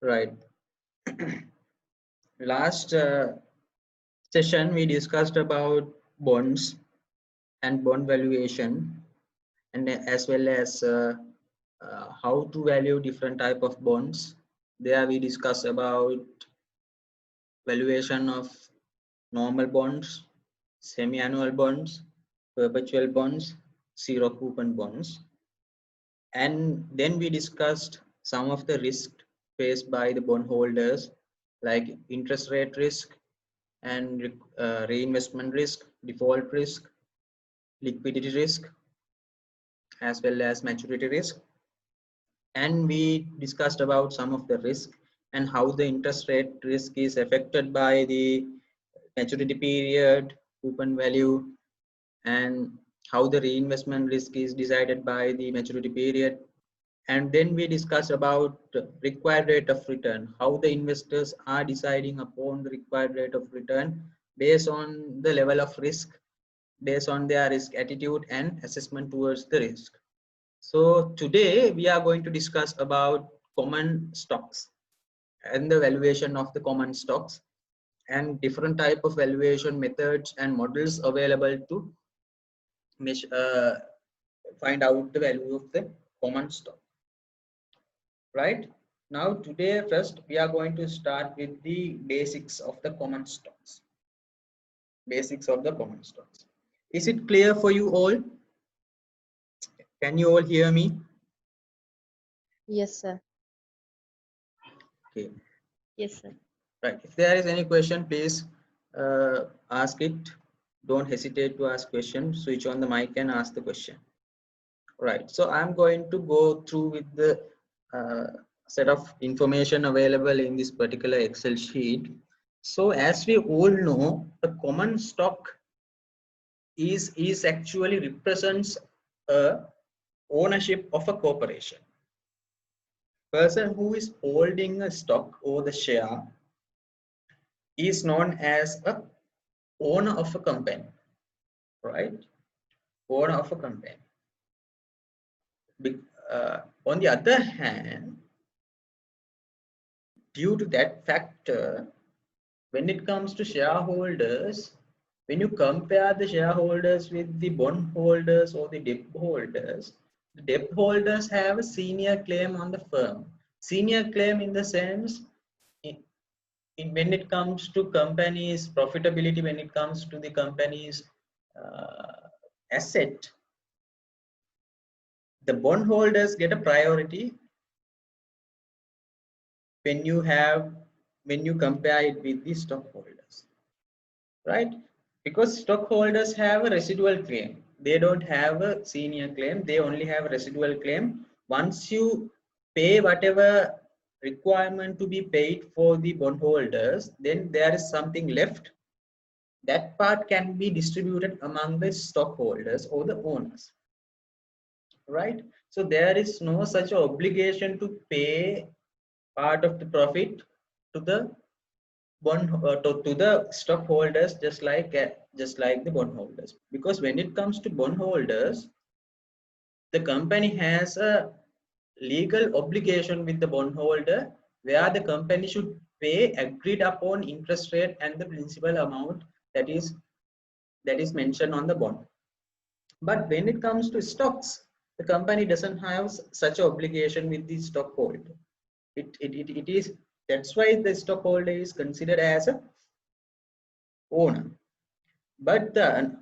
Right. Last session we discussed about bonds and bond valuation, and as well as how to value different type of bonds. There we discuss about valuation of normal bonds, semi-annual bonds, perpetual bonds, zero coupon bonds. And then we discussed some of the risks faced by the bondholders, like interest rate risk and reinvestment risk, default risk, liquidity risk, as well as maturity risk. And we discussed about some of the risk and how the interest rate risk is affected by the maturity period, coupon value, and how the reinvestment risk is decided by the maturity period. And then we discussed about required rate of return, how the investors are deciding upon the required rate of return based on the level of risk, based on their risk attitude and assessment towards the risk. So today we are going to discuss about common stocks and the valuation of the common stocks and different type of valuation methods and models available to find out the value of the common stock. Right now, today first we are going to start with the basics of the common stocks. Basics of the common stocks. Is it clear for you all? Can you all hear me? Yes, sir. Okay. Yes, sir. Right. If there is any question, please ask it. Don't hesitate to ask question. Switch on the mic and ask the question. Right. So I'm going to go through with the set of information available in this particular Excel sheet. So as we all know, the common stock is actually represents a ownership of a corporation. Person who is holding a stock or the share is known as a owner of a company, right? Owner of a company. On the other hand, due to that factor, when it comes to shareholders, when you compare the shareholders with the bond holders or the debt holders, the debt holders have a senior claim on the firm. Senior claim in the sense, when it comes to companies' profitability, when it comes to the company's asset, the bond holders get a priority when you compare it with the stockholders, right? Because stockholders have a residual claim, they don't have a senior claim, they only have a residual claim. Once you pay whatever requirement to be paid for the bondholders, then there is something left. That part can be distributed among the stockholders or the owners, right? So there is no such obligation to pay part of the profit to the to the stockholders, just like the bondholders. Because when it comes to bondholders, the company has a legal obligation with the bondholder, where the company should pay agreed upon interest rate and the principal amount that is mentioned on the bond. But when it comes to stocks, the company doesn't have such an obligation with the stockholder. It is, that's why the stockholder is considered as a owner. But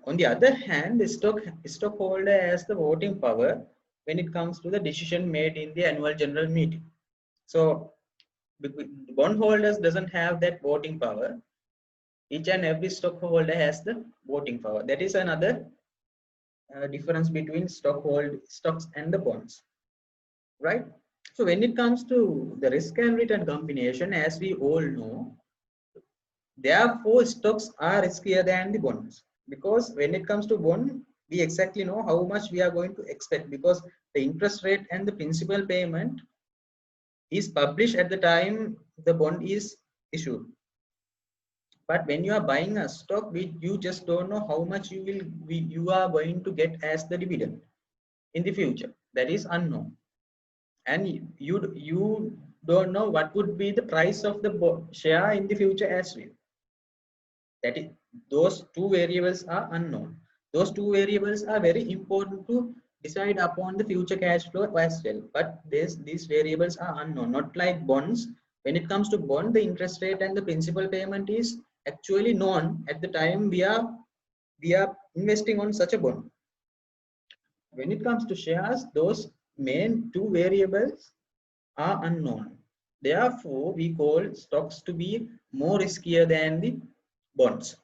on the other hand, the stockholder has the voting power when it comes to the decision made in the annual general meeting. So bondholders doesn't have that voting power. Each and every stockholder has the voting power. That is another difference between stocks and the bonds, right? So when it comes to the risk and return combination, as we all know, therefore stocks are riskier than the bonds, because when it comes to bond, we exactly know how much we are going to expect, because the interest rate and the principal payment is published at the time the bond is issued. But when you are buying a stock, you just don't know how much you are going to get as the dividend in the future. That is unknown, and you don't know what would be the price of the share in the future as well. That is, those two variables are unknown. Those two variables are very important to decide upon the future cash flow as well. But these variables are unknown, not like bonds. When it comes to bond, the interest rate and the principal payment is actually known at the time we are investing on such a bond. When it comes to shares, those main two variables are unknown. Therefore, we call stocks to be more riskier than the bonds.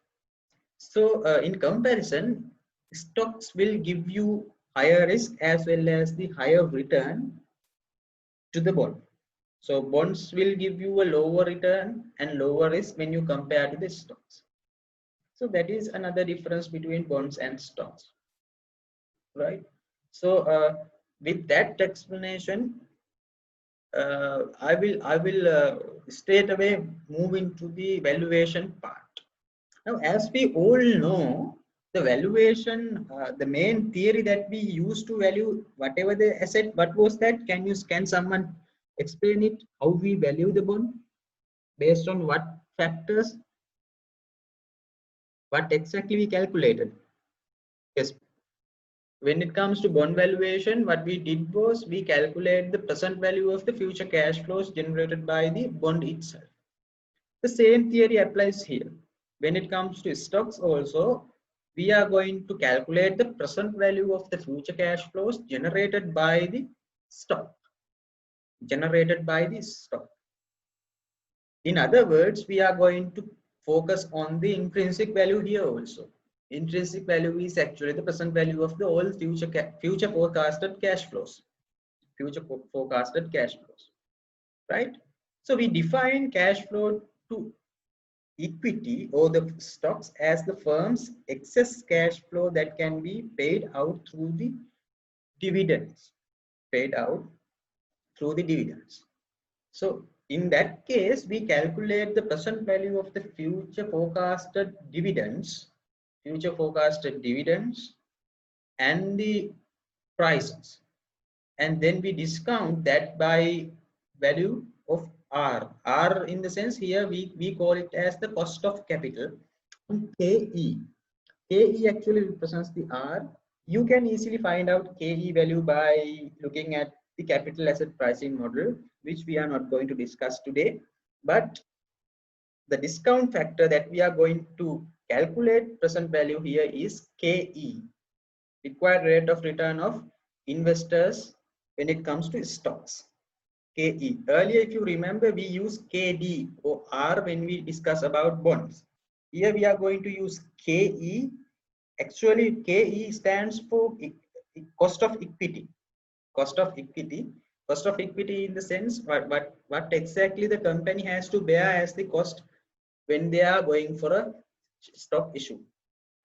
So, in comparison, stocks will give you higher risk as well as the higher return to the bond. So, bonds will give you a lower return and lower risk when you compare to the stocks. So, that is another difference between bonds and stocks, right? So, with that explanation, I will straight away move into the valuation part. Now, as we all know, the valuation, the main theory that we use to value whatever the asset, what was that? Can someone explain it? How we value the bond? Based on what factors? What exactly we calculated? Yes. When it comes to bond valuation, what we did was we calculate the present value of the future cash flows generated by the bond itself. The same theory applies here. When it comes to stocks also, we are going to calculate the present value of the future cash flows generated by the stock. Generated by the stock. In other words, we are going to focus on the intrinsic value here also. Intrinsic value is actually the present value of the all future forecasted cash flows. Future forecasted cash flows, right? So we define cash flow to equity or the stocks as the firm's excess cash flow that can be paid out through the dividends. Paid out through the dividends. So in that case, we calculate the present value of the future forecasted dividends and the prices. And then we discount that by value of R. R in the sense here we call it as the cost of capital. And KE. KE actually represents the R. You can easily find out KE value by looking at the capital asset pricing model, which we are not going to discuss today. But the discount factor that we are going to calculate present value here is KE, required rate of return of investors when it comes to stocks. KE. Earlier, if you remember, we use KD or R when we discuss about bonds. Here we are going to use KE. Actually, KE stands for cost of equity. Cost of equity. Cost of equity in the sense what exactly the company has to bear as the cost when they are going for a stock issue.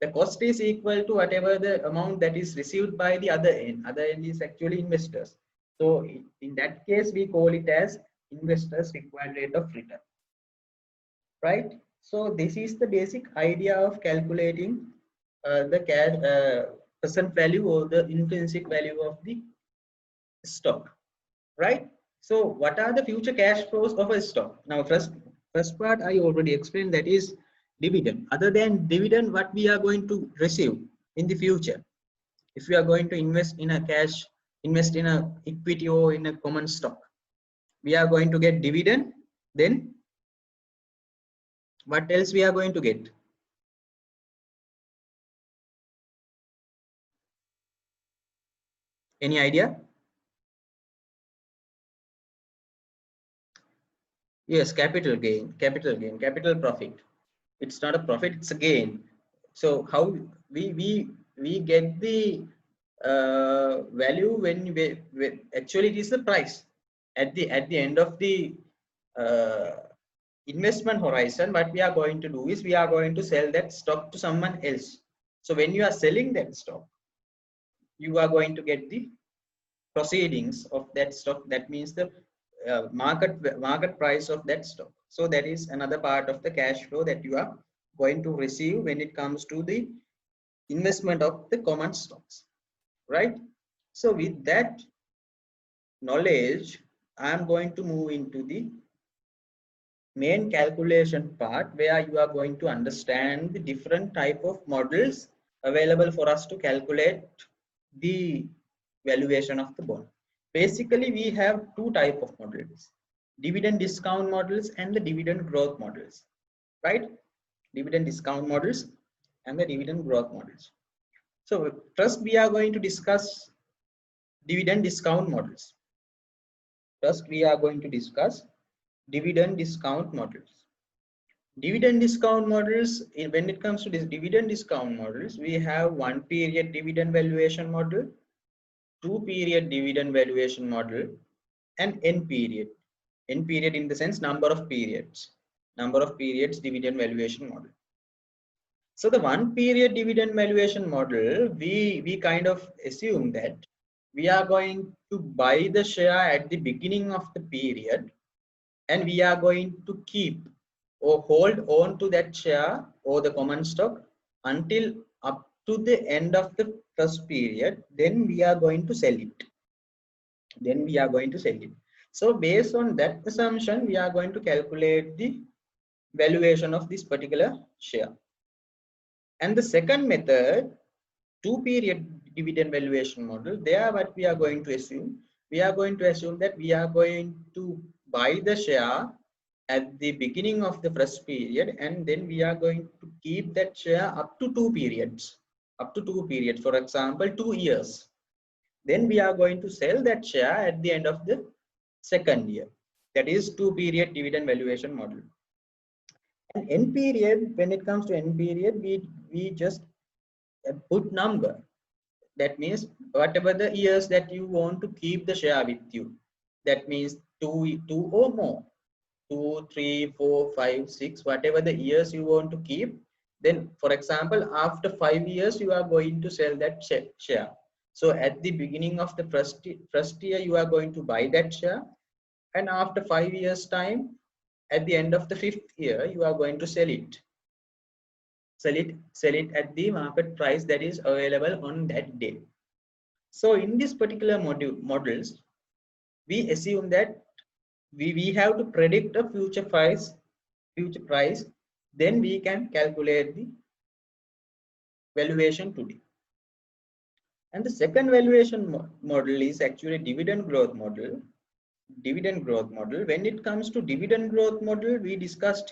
The cost is equal to whatever the amount that is received by the other end. Other end is actually investors. So in that case, we call it as investors required rate of return, right? So this is the basic idea of calculating the present value or the intrinsic value of the stock, right? So what are the future cash flows of a stock? Now, first part I already explained, that is dividend. Other than dividend, what we are going to receive in the future, if we are going to invest in a cash, invest in a equity or in a common stock, we are going to get dividend. Then what else we are going to get? Any idea? Yes, capital gain, capital profit. It's not a profit, it's a gain. So how we get the value when actually it is the price at the end of the uh, investment horizon. What we are going to do is we are going to sell that stock to someone else. So when you are selling that stock, you are going to get the proceedings of that stock. That means the market price of that stock. So that is another part of the cash flow that you are going to receive when it comes to the investment of the common stocks, right? So with that knowledge, I am going to move into the main calculation part where you are going to understand the different type of models available for us to calculate the valuation of the bond. Basically, we have two type of models: dividend discount models and the dividend growth models, right? Dividend discount models and the dividend growth models. So first we are going to discuss dividend discount models. First we are going to discuss dividend discount models. Dividend discount models, when it comes to this dividend discount models, we have one period dividend valuation model, two period dividend valuation model, and n period. N period in the sense number of periods. Number of periods dividend valuation model. So the one period dividend valuation model, we kind of assume that we are going to buy the share at the beginning of the period, and we are going to keep or hold on to that share or the common stock until up to the end of the first period. Then we are going to sell it. Then we are going to sell it. So based on that assumption, we are going to calculate the valuation of this particular share. And the second method, two period dividend valuation model, there what we are going to assume, we are going to assume that we are going to buy the share at the beginning of the first period, and then we are going to keep that share up to two periods. Up to two periods, for example 2 years. Then we are going to sell that share at the end of the second year. That is two period dividend valuation model. And n period, when it comes to n period, we just put number. That means whatever the years that you want to keep the share with you. That means two or more. 2, 3, 4, 5, 6, whatever the years you want to keep. Then, for example, after 5 years, you are going to sell that share. So at the beginning of the first year, you are going to buy that share. And after 5 years time, at the end of the fifth year, you are going to sell it. Sell it at the market price that is available on that day. So in this particular models, we assume that we have to predict a future price, then we can calculate the valuation today. And the second valuation model is actually dividend growth model. Dividend growth model. When it comes to dividend growth model, we discuss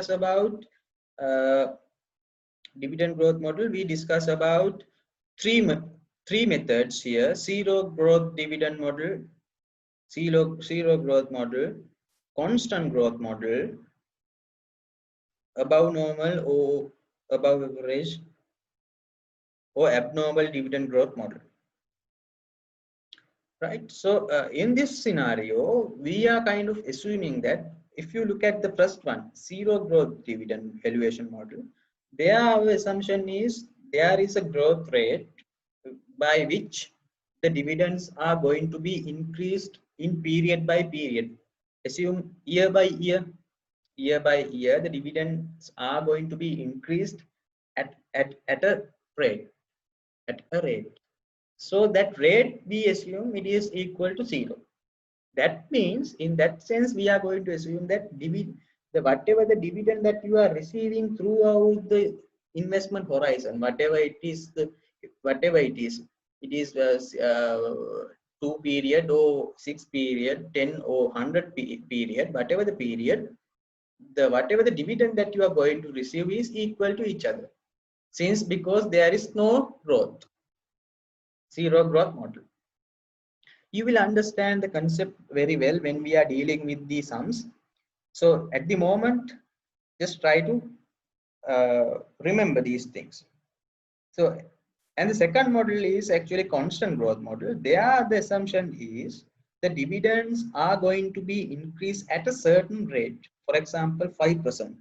about dividend growth model. We discuss about three methods here: zero growth dividend model, zero growth model, constant growth model, above normal or above average, or abnormal dividend growth model. Right. So in this scenario, we are kind of assuming that if you look at the first one, zero growth dividend valuation model, there our assumption is there is a growth rate by which the dividends are going to be increased in period by period. Assume year by year, the dividends are going to be increased at a rate, at a rate. So that rate, we assume it is equal to 0. That means in that sense, we are going to assume that whatever the dividend that you are receiving throughout the investment horizon, whatever it is, it is 2 period or 6 period, 10 or 100 period, whatever the period, whatever the dividend that you are going to receive is equal to each other. Since because there is no growth, zero growth model. You will understand the concept very well when we are dealing with the sums. So at the moment, just try to remember these things. So, and the second model is actually constant growth model. There the assumption is the dividends are going to be increased at a certain rate. For example, 5%.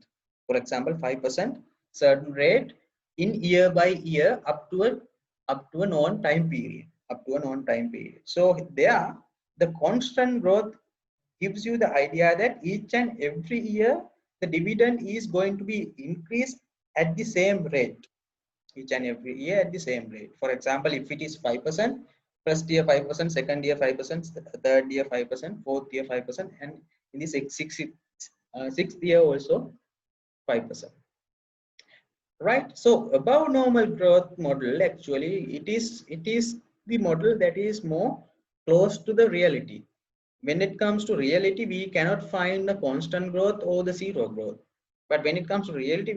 For example, 5% certain rate in year by year up to a known time period. So there, the constant growth gives you the idea that each and every year the dividend is going to be increased at the same rate. Each and every year at the same rate. For example, if it is 5%, first year 5%, second year 5%, third year 5%, fourth year 5%, and in the sixth year also 5%. Right? So above normal growth model, actually it is the model that is more close to the reality. When it comes to reality, we cannot find the constant growth or the zero growth. But when it comes to reality,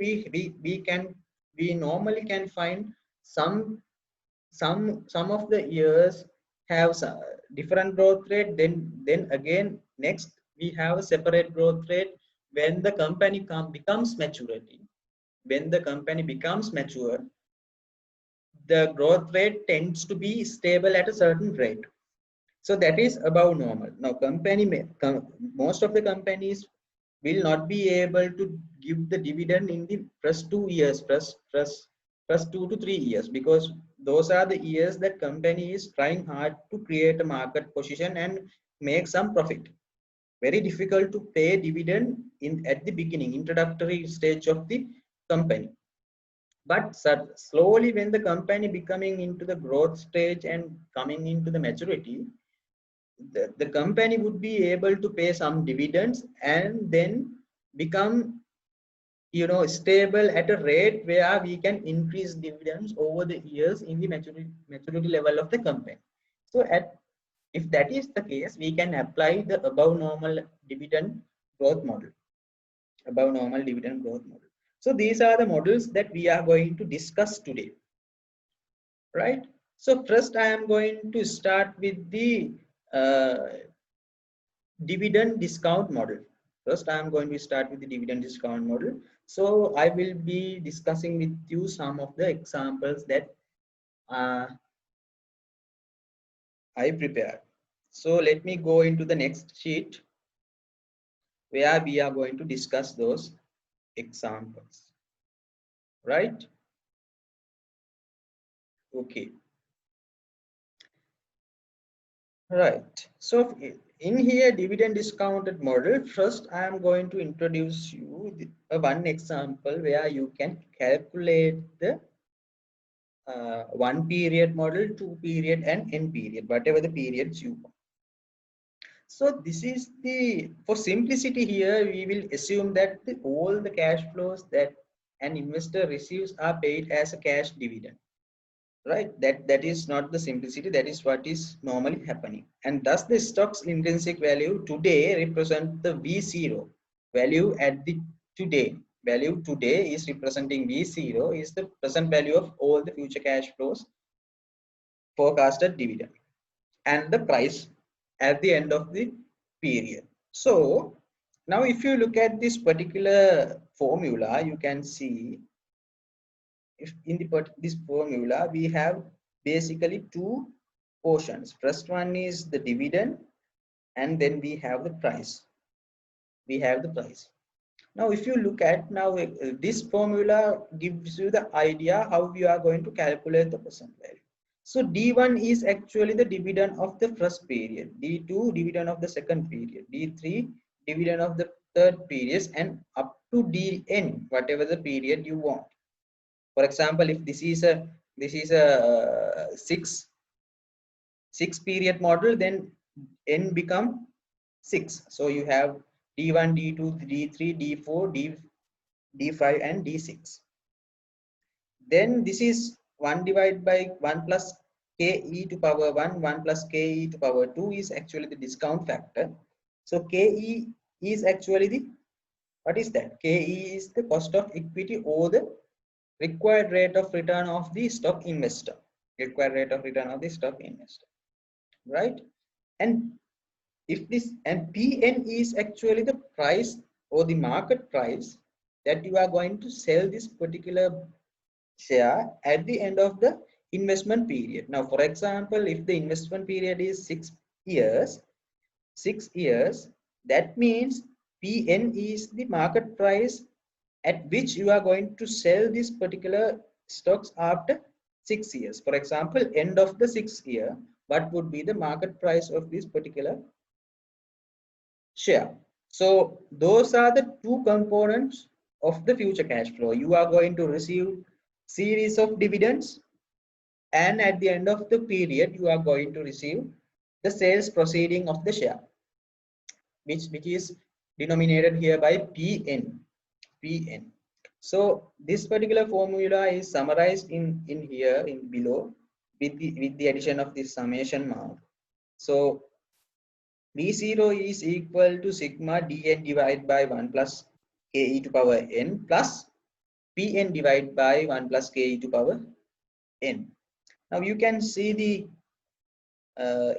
we normally can find some some of the years have different growth rate. Then again next we have a separate growth rate when the company becomes maturity. When the company becomes mature, the growth rate tends to be stable at a certain rate. So that is above normal. Now most of the companies will not be able to give the dividend in the first 2 years, first 2 to 3 years, because those are the years that company is trying hard to create a market position and make some profit. Very difficult to pay dividend in at the beginning, introductory stage of the company. But slowly when the company becoming into the growth stage and coming into the maturity, the company would be able to pay some dividends and then become stable at a rate where we can increase dividends over the years in the maturity level of the company. So if that is the case, we can apply the above normal dividend growth model. Above normal dividend growth model. So these are the models that we are going to discuss today, right? So first I am going to start with the dividend discount model. First I am going to start with the dividend discount model. So I will be discussing with you some of the examples that I prepared. So let me go into the next sheet where we are going to discuss those examples, right? Okay. Right. So in here, dividend discounted model, first I am going to introduce you one example where you can calculate the 1 period model, 2 period, and n period, whatever the periods you want. So this is for simplicity here, we will assume that all the cash flows that an investor receives are paid as a cash dividend. Right, that is not the simplicity, that is what is normally happening. And thus the stock's intrinsic value today represent the V0 value at the today. Value today is representing V0 is the present value of all the future cash flows, forecasted dividend, and the price at the end of the period. So now if you look at this particular formula, you can see if in this formula we have basically two portions. First one is the dividend, and then we have the price. Now if you look at this formula gives you the idea how we are going to calculate the present value. So D1 is actually the dividend of the first period, D2 dividend of the second period, D3 dividend of the third period, and up to Dn, whatever the period you want. For example, if this is a six period model, then n become 6. So you have d1, d2, d3, d4, d5, and d6. Then this is 1 divided by 1 plus ke to power 1, 1 plus ke to power 2 is actually the discount factor. So ke is actually what is that? Ke is the cost of equity or the required rate of return of the stock investor. Required rate of return of the stock investor, right? And if this, and PN is actually the price or the market price that you are going to sell this particular share at the end of the investment period. Now, for example, if the investment period is 6 years, that means PN is the market price at which you are going to sell this particular stocks after 6 years. For example, end of the 6th year, what would be the market price of this particular share? So those are the two components of the future cash flow. You are going to receive series of dividends and at the end of the period you are going to receive the sales proceeding of the share, which is denominated here by Pn. So this particular formula is summarized in here in below with the addition of this summation mark. So V0 is equal to sigma dn divided by 1 plus ke to power n plus Pn divided by 1 plus ke to power n. Now you can see the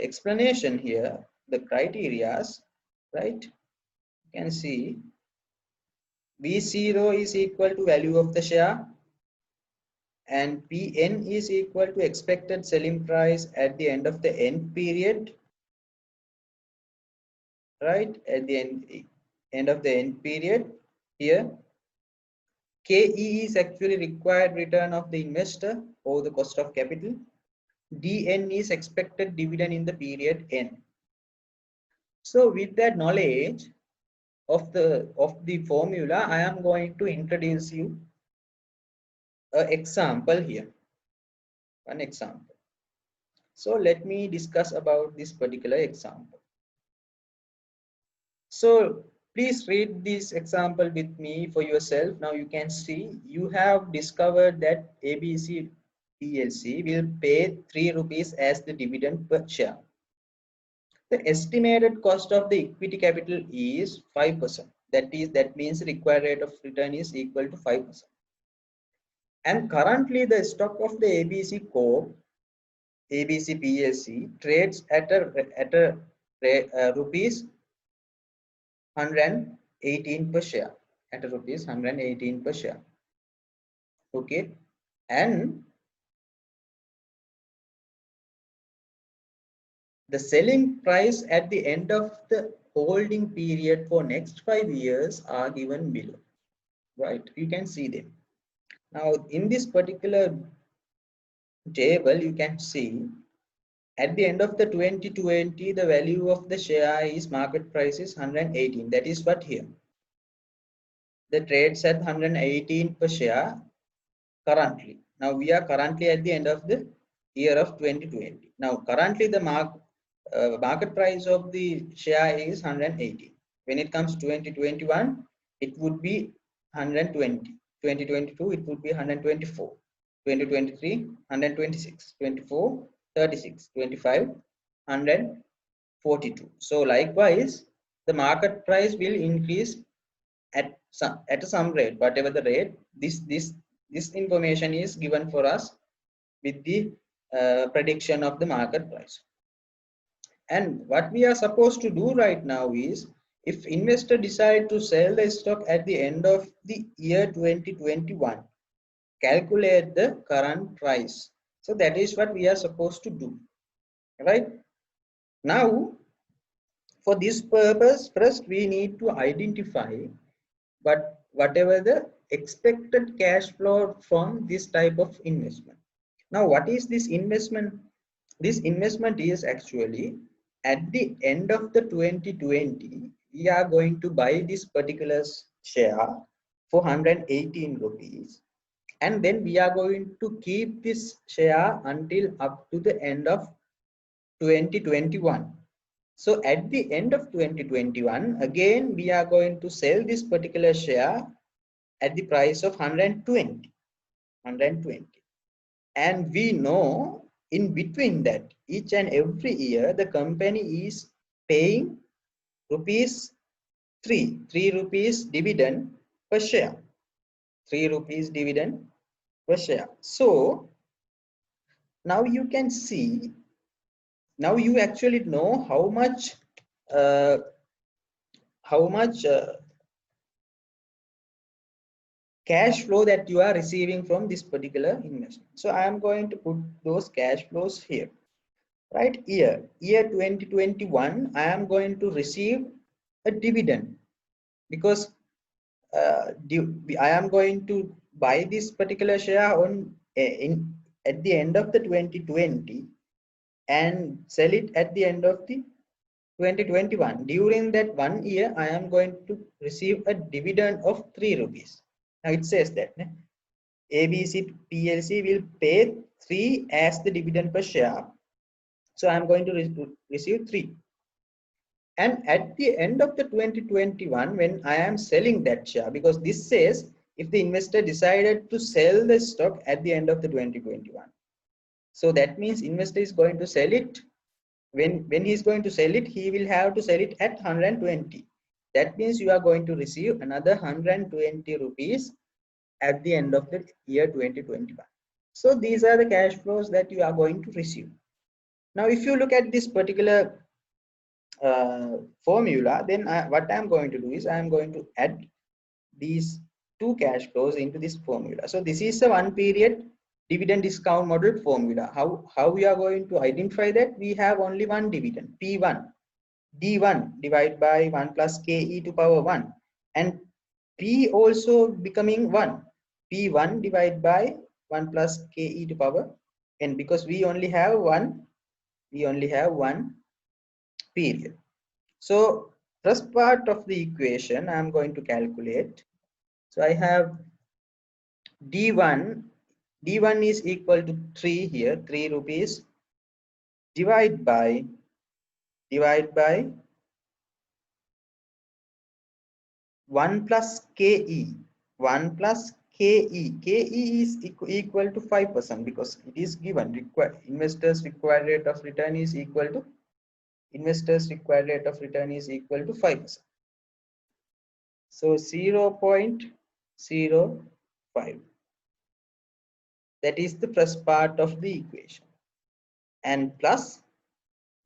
explanation here, the criterias, right? You can see V0 is equal to value of the share and Pn is equal to expected selling price at the end of the end period, right? At the end of the end period here. KE is actually required return of the investor or the cost of capital. DN is expected dividend in the period N. So with that knowledge of the formula, I am going to introduce you an example here. One example. So let me discuss about this particular example. So please read this example with me for yourself. Now you can see you have discovered that ABC PLC will pay 3 rupees as the dividend per share. The estimated cost of the equity capital is 5%. That means the required rate of return is equal to 5%. And currently the stock of the ABC Corp, ABC PLC trades at a rupees 118 per share, at a rupees 118 per share. Okay, and the selling price at the end of the holding period for next 5 years are given below, right? You can see them. Now in this particular table you can see at the end of the 2020 the value of the share is market price is 118. That is what here the trades at 118 per share currently. Now we are currently at the end of the year of 2020. Now currently the market price of the share is 180. When it comes to 2021, it would be 120. 2022, it would be 124. 2023, 126. 24, 36. 25, 142. So likewise, the market price will increase at some rate, whatever the rate. This information is given for us with the prediction of the market price. And what we are supposed to do right now is, if investor decide to sell the stock at the end of the year 2021, calculate the current price. So that is what we are supposed to do, right? Now, for this purpose, first we need to identify whatever the expected cash flow from this type of investment. Now, what is this investment? This investment is actually at the end of the 2020, we are going to buy this particular share for 118 rupees. And then we are going to keep this share until up to the end of 2021. So at the end of 2021, again, we are going to sell this particular share at the price of 120. And we know in between that, each and every year, the company is paying rupees 3 rupees dividend per share. 3 rupees dividend per share. So now you can see, now you actually know how much cash flow that you are receiving from this particular investment. So I am going to put those cash flows here. Right here, year 2021, I am going to receive a dividend because I am going to buy this particular share on at the end of the 2020 and sell it at the end of the 2021. During that 1 year, I am going to receive a dividend of 3 rupees. Now it says that ABC PLC will pay 3 as the dividend per share. So I'm going to receive 3. And at the end of the 2021, when I am selling that share, because this says if the investor decided to sell the stock at the end of the 2021. So that means investor is going to sell it. When he is going to sell it, he will have to sell it at 120. That means you are going to receive another 120 rupees at the end of the year 2021. So these are the cash flows that you are going to receive. Now, if you look at this particular formula, then what I'm going to do is I'm going to add these two cash flows into this formula. So this is a one period dividend discount model formula. How we are going to identify that? We have only one dividend, P1, D1 divided by 1 plus KE to power 1, and P also becoming 1, P1 divided by 1 plus KE to power n, because we only have one period. So first part of the equation I am going to calculate. So I have D1 is equal to 3 here, 3 rupees, divide by 1 plus KE, 1 plus KE. KE is equal to 5% because it is given. Investors required rate of return is equal to 5%. So 0.05. That is the first part of the equation. And plus,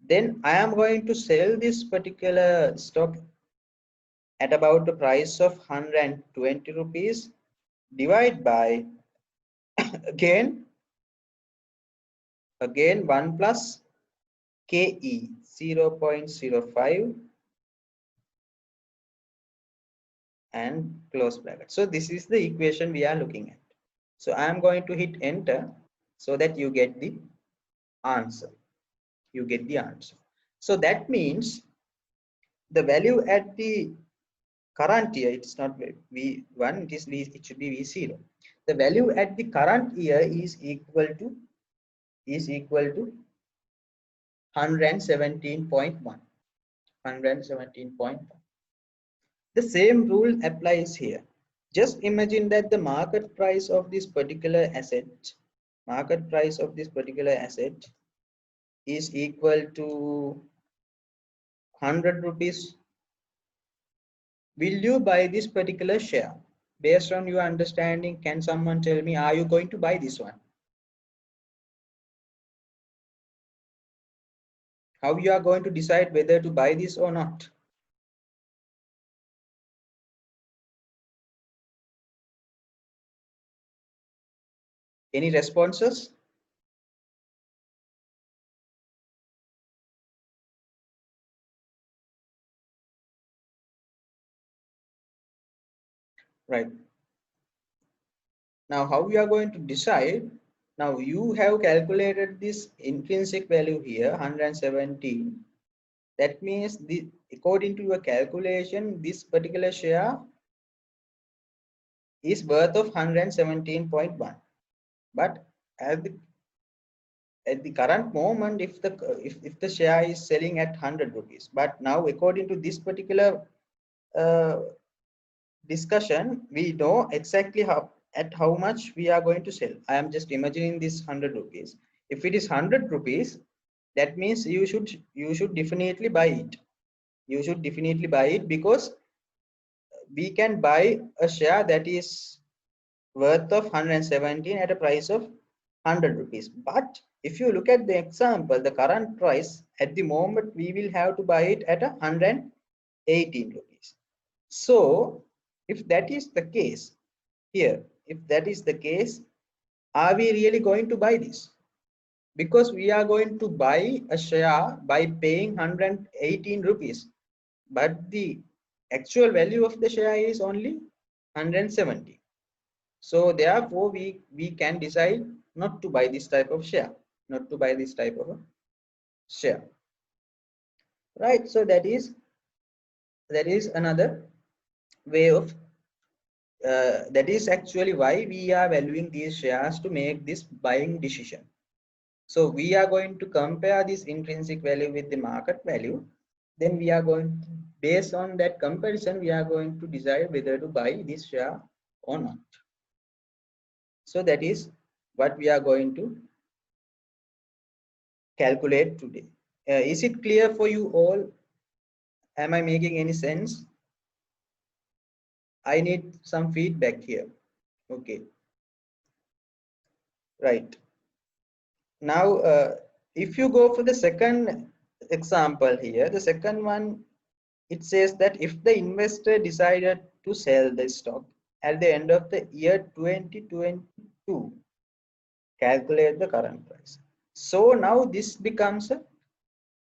then I am going to sell this particular stock at about the price of 120 rupees, divide by again 1 plus KE 0.05 and close bracket. So this is the equation we are looking at. So I am going to hit enter so that you get the answer. So that means the value at the current year, it's not V1, it should be V0. The value at the current year is equal to 117.1. The same rule applies here. Just imagine that the market price of this particular asset is equal to 100 rupees. Will you buy this particular share? Based on your understanding, can someone tell me, are you going to buy this one? How you are going to decide whether to buy this or not? Any responses? Right. Now, how we are going to decide? Now, you have calculated this intrinsic value here, 117. That means according to your calculation, this particular share is worth of 117.1. But at the current moment, if the share is selling at 100 rupees, but now according to this particular uh, discussion, we know exactly how much we are going to sell. I am just imagining this 100 rupees. If it is 100 rupees, that means you should definitely buy it. You should definitely buy it because we can buy a share that is worth of 117 at a price of 100 rupees. But if you look at the example, the current price at the moment, we will have to buy it at 118 rupees. So if that is the case here, are we really going to buy this? Because we are going to buy a share by paying 118 rupees, but the actual value of the share is only 170. So therefore we can decide not to buy this type of share, right? So that is another way of that is actually why we are valuing these shares to make this buying decision. So we are going to compare this intrinsic value with the market value. Then we are going to, based on that comparison, we are going to decide whether to buy this share or not. So that is what we are going to calculate today. Is it clear for you all? Am I making any sense? I need some feedback here. Okay, right. Now, if you go for the second example here, the second one, it says that if the investor decided to sell the stock at the end of the year 2022, calculate the current price. So now this becomes a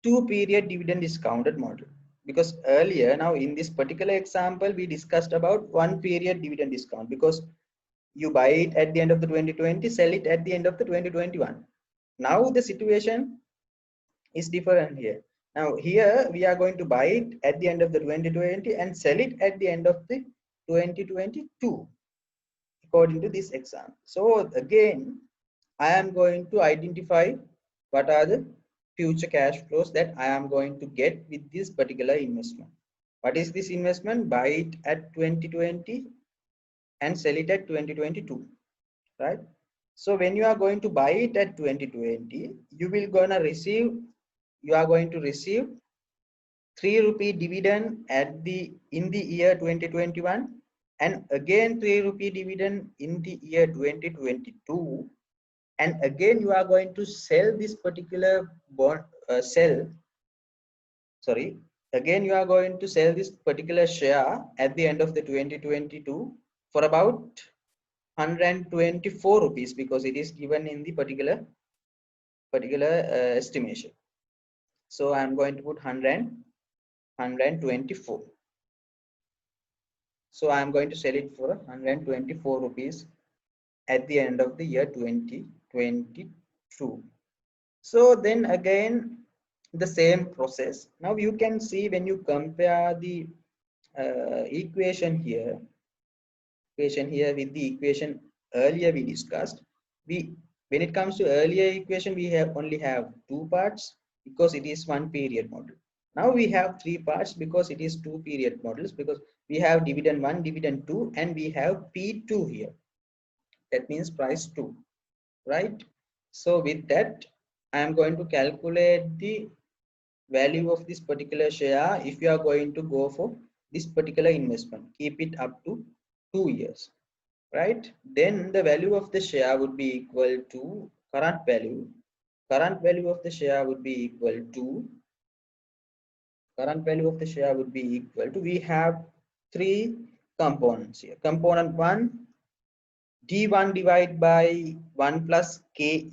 two-period dividend discounted model, because earlier, now in this particular example, we discussed about one period dividend discount, because you buy it at the end of the 2020, sell it at the end of the 2021. Now the situation is different here. Now here we are going to buy it at the end of the 2020 and sell it at the end of the 2022 according to this exam. So again, I am going to identify what are the future cash flows that I am going to get with this particular investment. What is this investment? Buy it at 2020 and sell it at 2022, right? So when you are going to buy it at 2020, you are going to receive 3 rupee dividend at the in the year 2021, and again 3 rupee dividend in the year 2022, and again you are going to sell this particular bond sorry again you are going to sell this particular share at the end of the 2022 for about 124 rupees, because it is given in the particular estimation. So I am going to put 124. So I am going to sell it for 124 rupees at the end of the year 2022. So then again, the same process. Now you can see when you compare the equation here with the equation earlier we discussed, we when it comes to earlier equation, we have only have two parts because it is one period model. Now we have three parts because it is two period models, because we have dividend 1, dividend 2, and we have P2 here. That means price 2, right? So with that, I am going to calculate the value of this particular share if you are going to go for this particular investment. Keep it up to 2 years, right? Then the value of the share would be equal to current value. Current value of the share would be equal to we have three components here. Component 1, d1 divided by 1 plus ke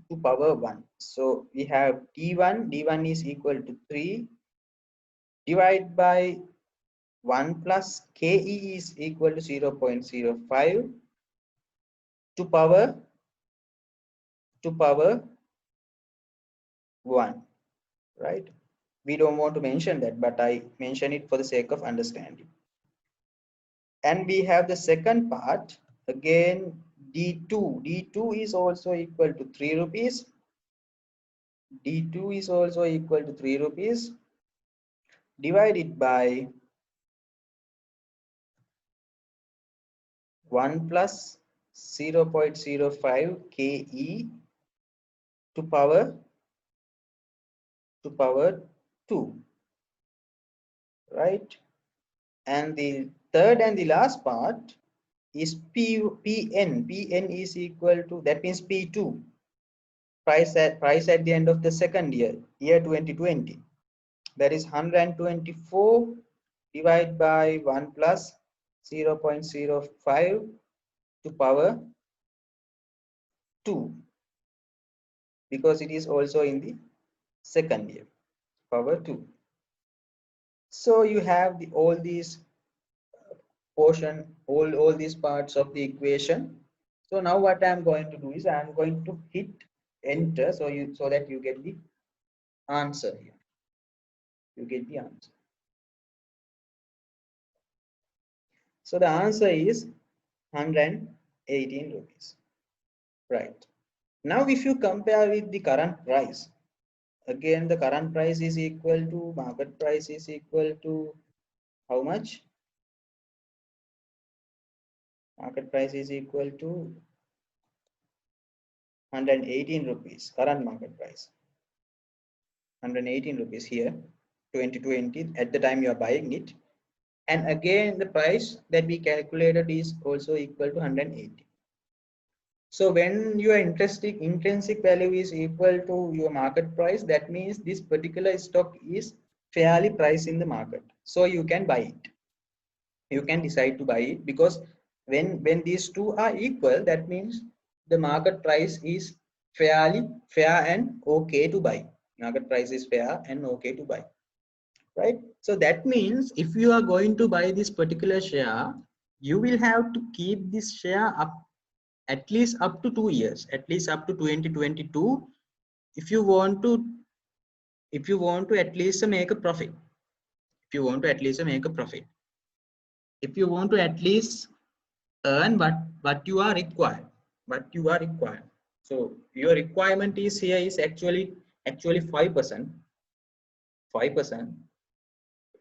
to power 1. So we have d1 is equal to 3 divided by 1 plus ke is equal to 0.05 to power 1, right? We don't want to mention that, but I mention it for the sake of understanding. And we have the second part, again d2 is also equal to 3 rupees. D2 is also equal to 3 rupees divided by 1 plus 0.05 ke to power 2, right? And the third and the last part is pn is equal to, that means P2, price at the end of the second year 2020, that is 124 divided by 1 plus 0.05 to power 2, because it is also in the second year, power 2. So you have all these all these parts of the equation. So now what I am going to do is I am going to hit enter, so that you get the answer here. You get the answer. So the answer is 118 rupees. Right. Now, if you compare with the current price, again the current price is equal to market price is equal to how much? Market price is equal to 118 rupees, current market price. 118 rupees here, 2020 at the time you are buying it. And again, the price that we calculated is also equal to 180. So when your intrinsic value is equal to your market price, that means this particular stock is fairly priced in the market. So you can buy it. You can decide to buy it because when these two are equal, that means the market price is fair and okay to buy. Market price is fair and okay to buy. Right? So that means if you are going to buy this particular share, you will have to keep this share up at least up to 2 years, at least up to 2022, if you want to at least make a profit. If you want to at least make a profit, if you want to at least earn what you are required, So your requirement is here is actually 5%, 5%,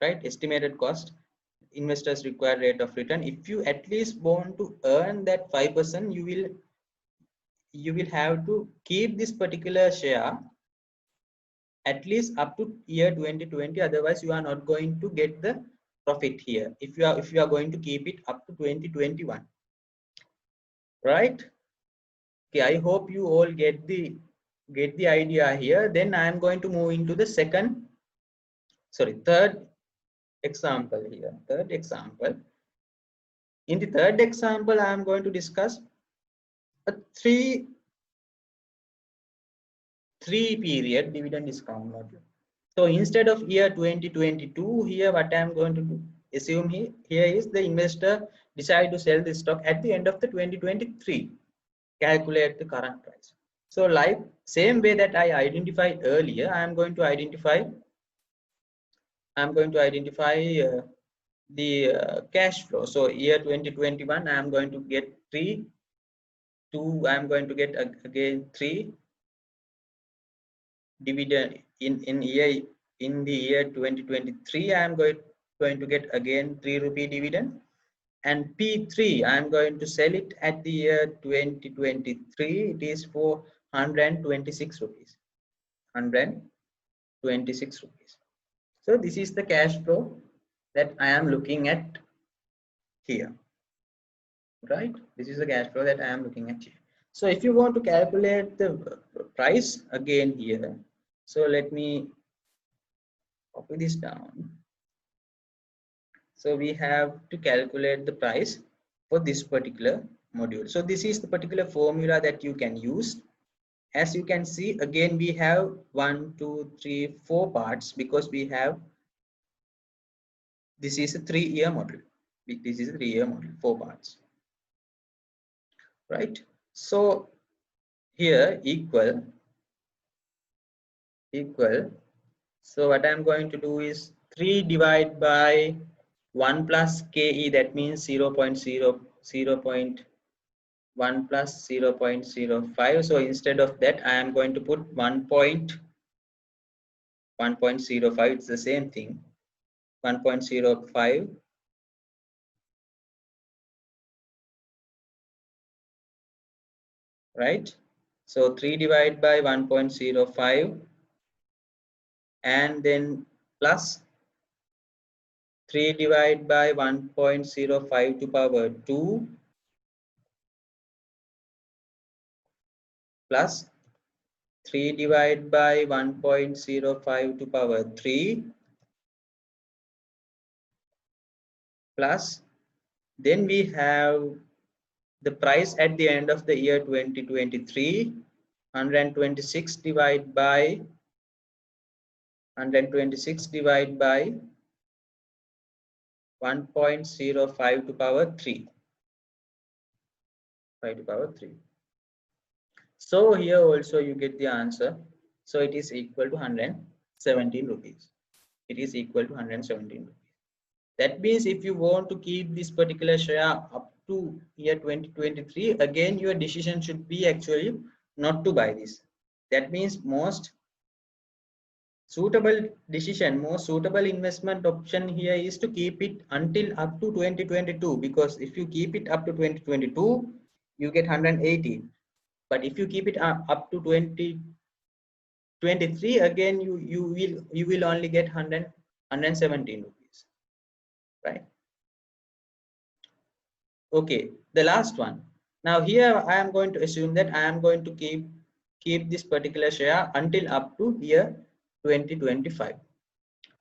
right? Estimated cost, investors required rate of return. If you at least want to earn that 5%, you will have to keep this particular share at least up to year 2020. Otherwise you are not going to get the profit here if you are going to keep it up to 2021, right? Okay, I hope you all get the idea here. Then I am going to move into the third example here. Third example. In the third example, I am going to discuss a three period dividend discount model. So instead of year 2022, here what I am going to do, assume here is the investor decide to sell this stock at the end of the 2023, calculate the current price. So like same way that I identified earlier, I am going to identify the cash flow. So year 2021, I am going to get 3, 2, I am going to get again 3 dividend in the year 2023. I am going to get again 3 rupee dividend, and P3 I am going to sell it at the year 2023. It is for 126 rupees. 126 rupees. So this is the cash flow that I am looking at here, right? This is the cash flow that I am looking at here. So if you want to calculate the price again here, so let me copy this down. So we have to calculate the price for this particular module. So this is the particular formula that you can use. As you can see, again we have 1, 2, 3, 4 parts because we have, this is a 3-year model. This is a 3-year model, 4 parts, right? So here equal. So what I'm going to do is 3 divided by 1 plus KE, that means 0.1 plus 0.05. So instead of that, I am going to put 1.05. It's the same thing. 1.05, right? So 3 divided by 1.05 and then plus 3 divided by 1.05 to power 2 plus 3 divided by 1.05 to power 3 plus, then we have the price at the end of the year 2023, 126 divided by 1.05 to power 3. 5 to power 3. So here also you get the answer. So it is equal to 117 rupees. It is equal to 117 rupees. That means if you want to keep this particular share up to year 2023, again your decision should be actually not to buy this. That means most suitable decision, most suitable investment option here is to keep it until up to 2022, because if you keep it up to 2022 you get 118, but if you keep it up to 2023, again you will only get 117 rupees, right? Okay, the last one. Now here I am going to assume that I am going to keep this particular share until up to year 2025.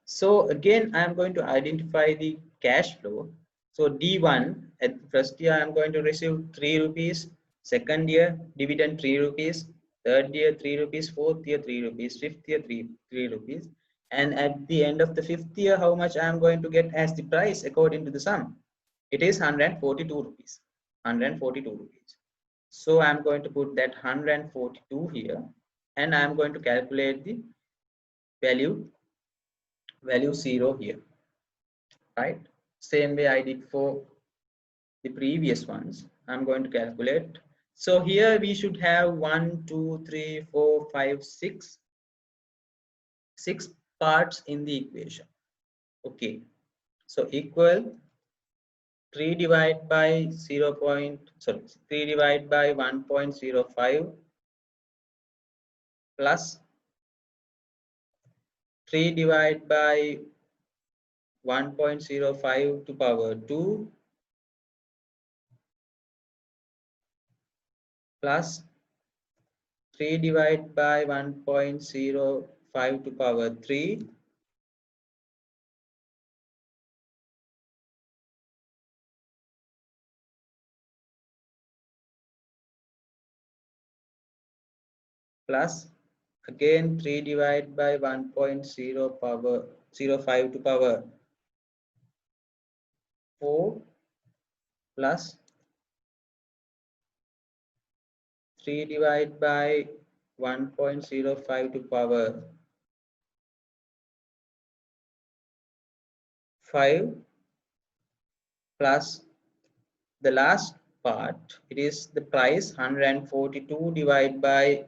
So again, I am going to identify the cash flow. So D1, at the first year I am going to receive 3 rupees, second year dividend 3 rupees, third year 3 rupees, fourth year 3 rupees, fifth year 3 rupees. And at the end of the fifth year, how much I am going to get as the price according to the sum? It is 142 rupees. 142 rupees. So I am going to put that 142 here, and I am going to calculate the value 0 here, right? Same way I did for the previous ones. I'm going to calculate. So here we should have 1, 2, 3, 4, 5, 6, 6 parts in the equation. Okay, so equal 3 divided by 3 divided by 1.05 plus 3 divided by 1.05 to power 2 plus 3 divided by 1.05 to power 3 plus again 3 divided by 1.0 power 05 to power 4 plus 3 divided by 1.05 to power 5 plus the last part, it is the price 142 divided by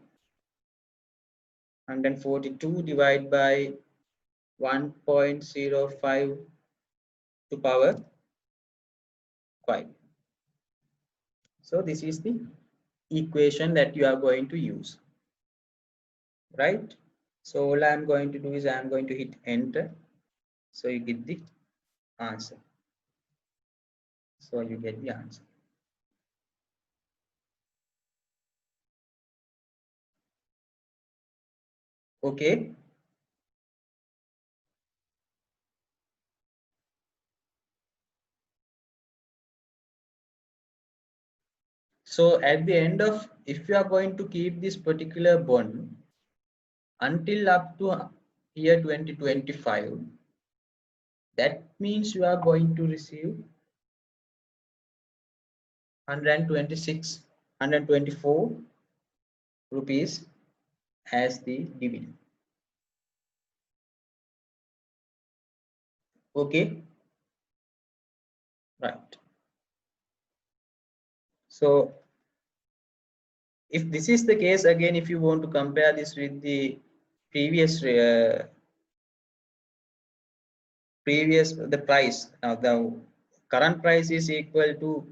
1.05 to power 5. So this is the equation that you are going to use, right? So all I am going to do is I am going to hit enter. So you get the answer. So you get the answer. Okay. So at the end of, if you are going to keep this particular bond until up to year 2025, that means you are going to receive 126, 124 rupees as the dividend. Okay, right. So if this is the case, again, if you want to compare this with the previous the price, now the current price is equal to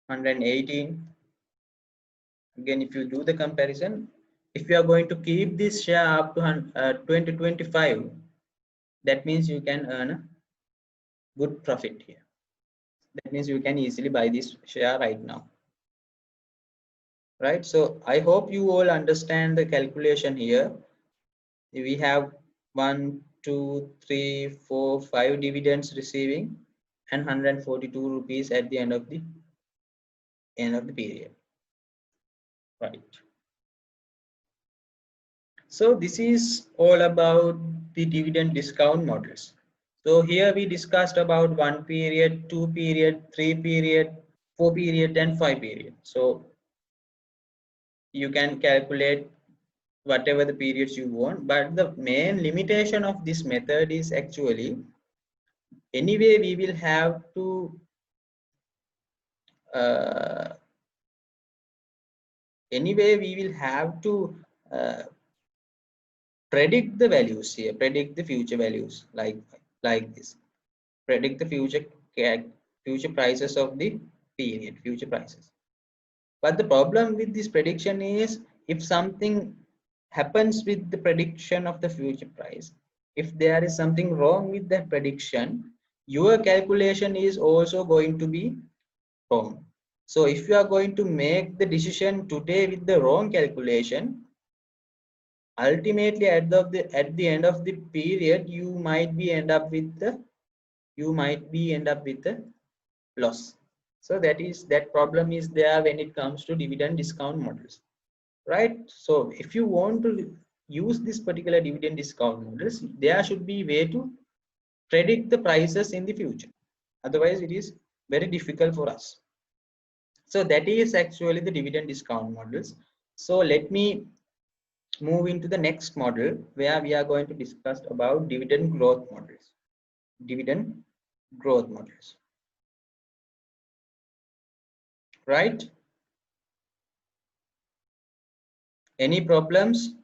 118. Again, if you do the comparison, if you are going to keep this share up to 2025, that means you can earn a good profit here. That means you can easily buy this share right now, right? So I hope you all understand the calculation here. We have 1, 2, 3, 4, 5 dividends receiving and 142 rupees at the end of the period, right? So this is all about the dividend discount models. So here we discussed about 1 period, 2 period, 3 period, 4 period and 5 period. So you can calculate whatever the periods you want, but the main limitation of this method is actually, anyway we will have to uh, anyway we will have to uh, predict the values here, predict the future values like this, predict the future prices of the period, future prices. But the problem with this prediction is, if something happens with the prediction of the future price, if there is something wrong with that prediction, your calculation is also going to be wrong. So if you are going to make the decision today with the wrong calculation, ultimately at the end of the period you might be end up with the loss. So that problem is there when it comes to dividend discount models, right? So if you want to use this particular dividend discount models, there should be way to predict the prices in the future. Otherwise it is very difficult for us. So that is actually the dividend discount models. So let me move into the next model where we are going to discuss about dividend growth models. Dividend growth models, right? Any problems?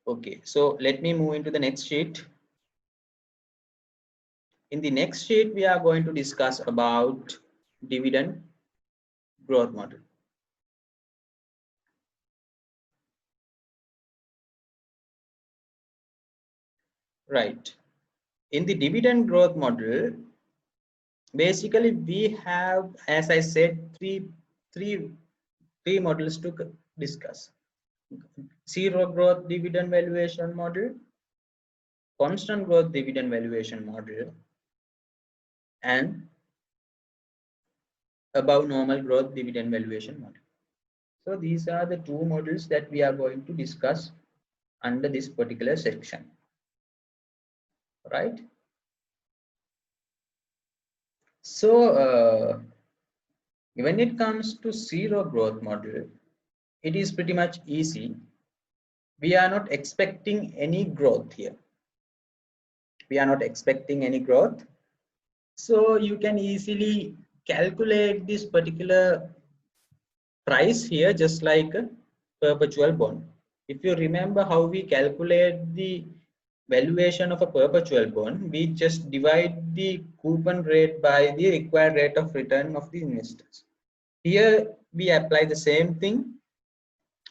Okay, so let me move into the next sheet. In the next sheet, we are going to discuss about dividend growth model. Right. In the dividend growth model, basically we have, as I said, three models to discuss. Zero growth dividend valuation model, constant growth dividend valuation model, and above normal growth dividend valuation model. So these are the two models that we are going to discuss under this particular section, right? So when it comes to zero growth model, it is pretty much easy. We are not expecting any growth here. We are not expecting any growth. So you can easily calculate this particular price here just like a perpetual bond. If you remember how we calculate the valuation of a perpetual bond, we just divide the coupon rate by the required rate of return of the investors. Here we apply the same thing.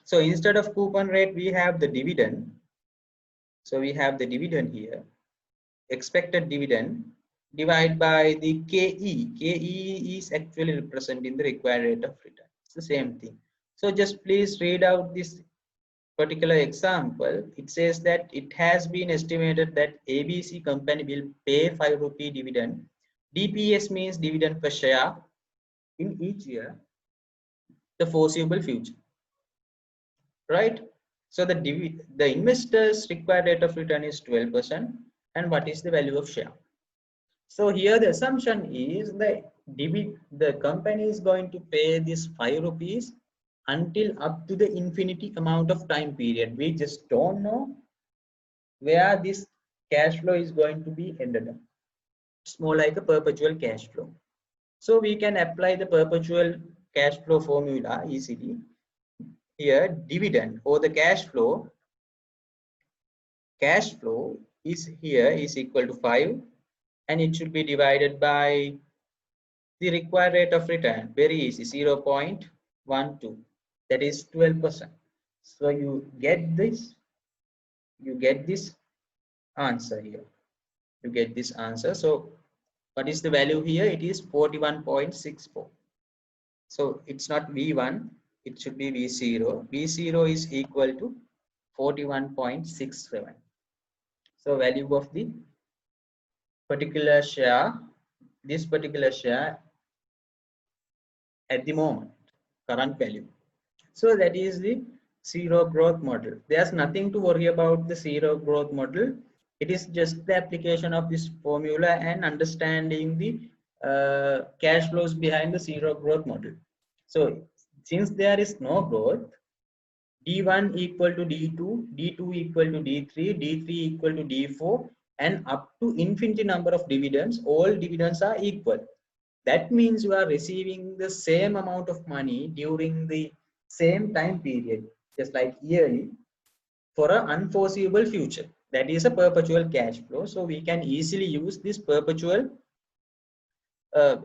So instead of coupon rate, we have the dividend. So we have the dividend here, expected dividend divided by the KE. KE is actually representing the required rate of return. It's the same thing. So just please read out this particular example. It says that it has been estimated that ABC company will pay 5 rupee dividend. DPS means dividend per share in each year, the foreseeable future, right? So the investors required rate of return is 12%. And what is the value of share? So here the assumption is that the company is going to pay this 5 rupees until up to the infinity amount of time period. We just don't know where this cash flow is going to be ended up. It's more like a perpetual cash flow. So we can apply the perpetual cash flow formula easily. Here dividend or the cash flow is here is equal to 5, and it should be divided by the required rate of return. Very easy, 0.12, that is 12%. So you get this answer here. You get this answer. So what is the value here? It is 41.64. So it's not V1, it should be V0. V0 is equal to 41.67. So value of the particular share, this particular share at the moment, current value. So that is the zero growth model. There's nothing to worry about the zero growth model. It is just the application of this formula and understanding the cash flows behind the zero growth model. So since there is no growth, D1 equal to D2, D2 equal to D3, D3 equal to D4, and up to infinity number of dividends, all dividends are equal. That means you are receiving the same amount of money during the same time period, just like yearly, for an unforeseeable future. That is a perpetual cash flow. So we can easily use this perpetual uh,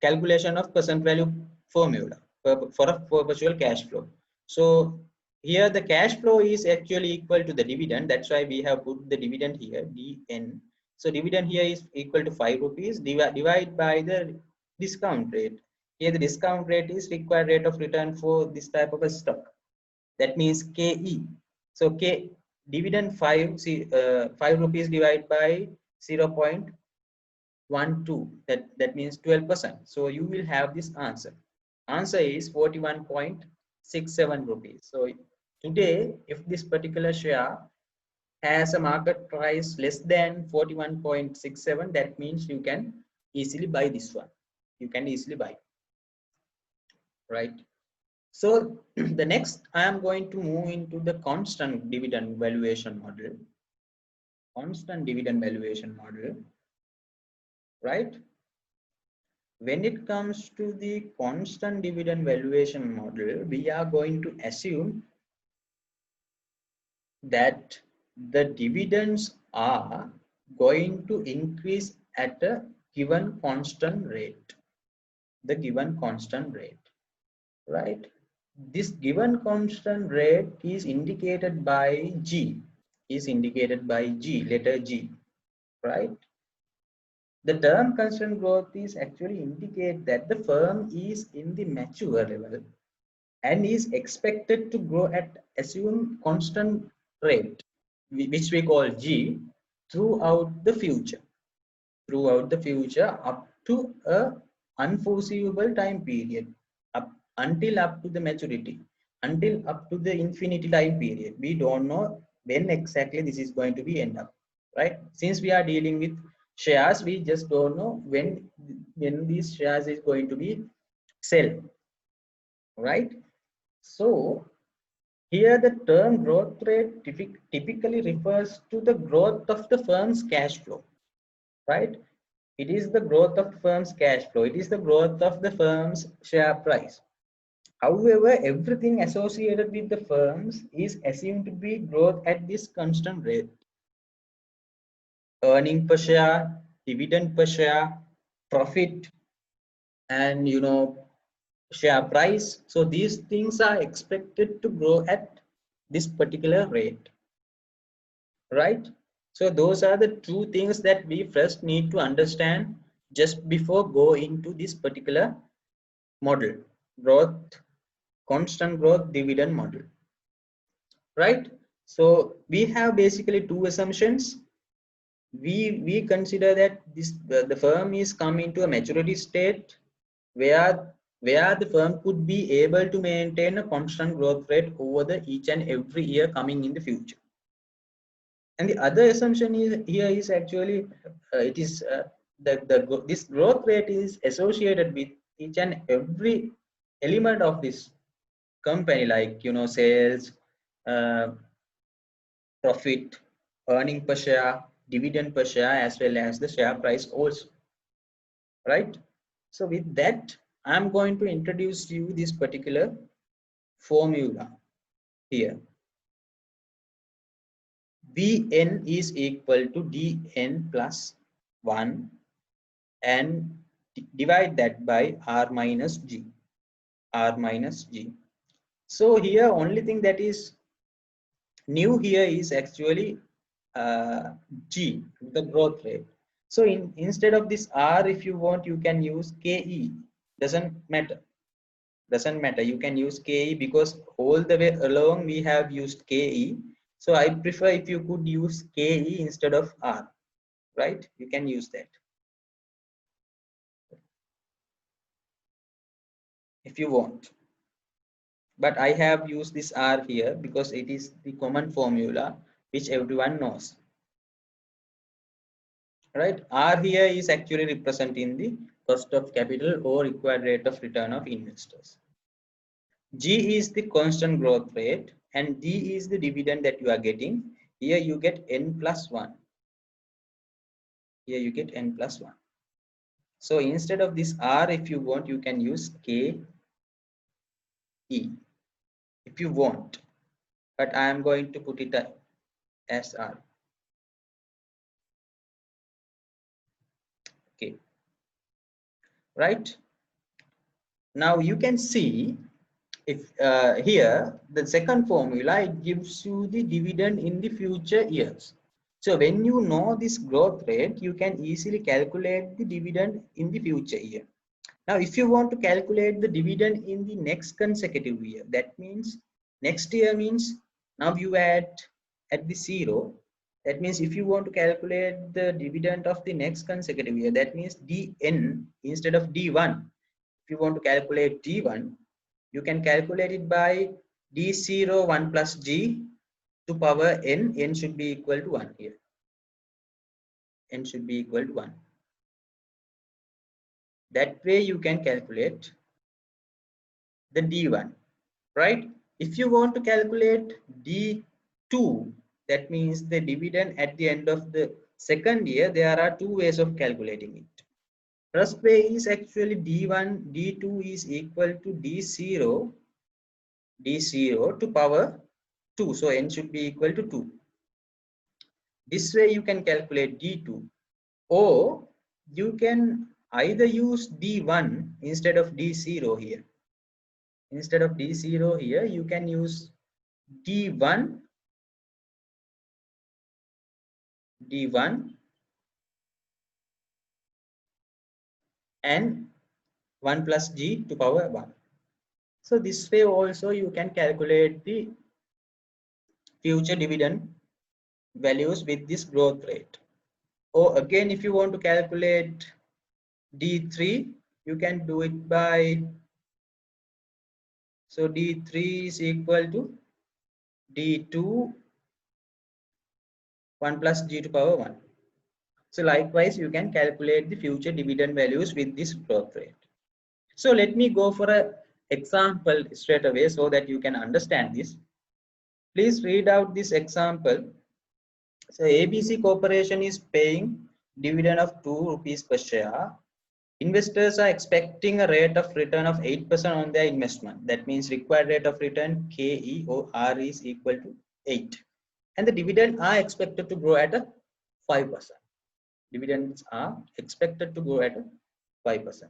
calculation of present value formula for a perpetual cash flow. So here the cash flow is actually equal to the dividend. That's why we have put the dividend here, DN. So dividend here is equal to 5 rupees divide by the discount rate. Here the discount rate is required rate of return for this type of a stock. That means KE. So K dividend 5 rupees divided by 0.12, that means 12%. So you will have this answer is 41.67 rupees. So today, if this particular share has a market price less than 41.67, that means you can easily buy this one. You can easily buy, right? So the next I am going to move into the constant dividend valuation model. Constant dividend valuation model, right? When it comes to the constant dividend valuation model, we are going to assume that the dividends are going to increase at a given constant rate. The given constant rate, right? This given constant rate is indicated by G, letter G, right? The term constant growth is actually indicate that the firm is in the mature level and is expected to grow at assumed constant rate, which we call G, throughout the future, up to a unforeseeable time period, up to the maturity, until up to the infinity time period. We don't know when exactly this is going to be end up, right? Since we are dealing with shares, we just don't know when these shares is going to be sell, right? So here the term growth rate typically refers to the growth of the firm's cash flow, right? It is the growth of the firm's cash flow. It is the growth of the firm's share price. However, everything associated with the firms is assumed to be growth at this constant rate. Earning per share, dividend per share, profit, and share price. So these things are expected to grow at this particular rate, right? So those are the two things that we first need to understand just before go into this particular model, growth, constant growth dividend model, right? So we have basically two assumptions. We consider that the firm is coming to a maturity state where the firm could be able to maintain a constant growth rate over the each and every year coming in the future. And the other assumption is here is actually it is this growth rate is associated with each and every element of this company, like sales, uh, profit, earning per share, dividend per share, as well as the share price also, right? So with that, I'm going to introduce you this particular formula here. Vn is equal to dn plus 1 and divide that by r minus g. So here only thing that is new here is actually g, the growth rate. So instead of this r, if you want, you can use ke. Doesn't matter, you can use ke, because all the way along we have used ke. So I prefer if you could use ke instead of r, right? You can use that if you want, but I have used this r here because it is the common formula which everyone knows, right? R here is actually representing the cost of capital or required rate of return of investors. G is the constant growth rate and D is the dividend that you are getting. Here you get N plus 1. Here you get N plus 1. So instead of this R, if you want, you can use K E if you want. But I am going to put it as R. Okay. Right. Now you can see if here the second formula, it gives you the dividend in the future years. So when you know this growth rate, you can easily calculate the dividend in the future year. Now if you want to calculate the dividend in the next consecutive year, that means next year means now you add at the 0. That means if you want to calculate the dividend of the next consecutive year, that means dn instead of d1. If you want to calculate d1, you can calculate it by d0 1 plus g to power n. N should be equal to 1 here. N should be equal to 1. That way you can calculate the d1, right? If you want to calculate d2, that means the dividend at the end of the second year, there are two ways of calculating it. First way is actually d1, d2 is equal to d0 to power 2. So n should be equal to 2. This way you can calculate d2, or you can either use d1 instead of d0 here. Instead of d0 here, you can use d1 and 1 plus g to power 1. So this way also you can calculate the future dividend values with this growth rate. Or again, if you want to calculate d3, you can do it by, so d3 is equal to d2 1 plus g to power 1. So likewise, you can calculate the future dividend values with this growth rate. So let me go for an example straight away so that you can understand this. Please read out this example. So ABC Corporation is paying dividend of 2 rupees per share. Investors are expecting a rate of return of 8% on their investment. That means required rate of return KE or R is equal to 8. And the dividend are expected to grow at a 5%. Dividends are expected to grow at a 5%.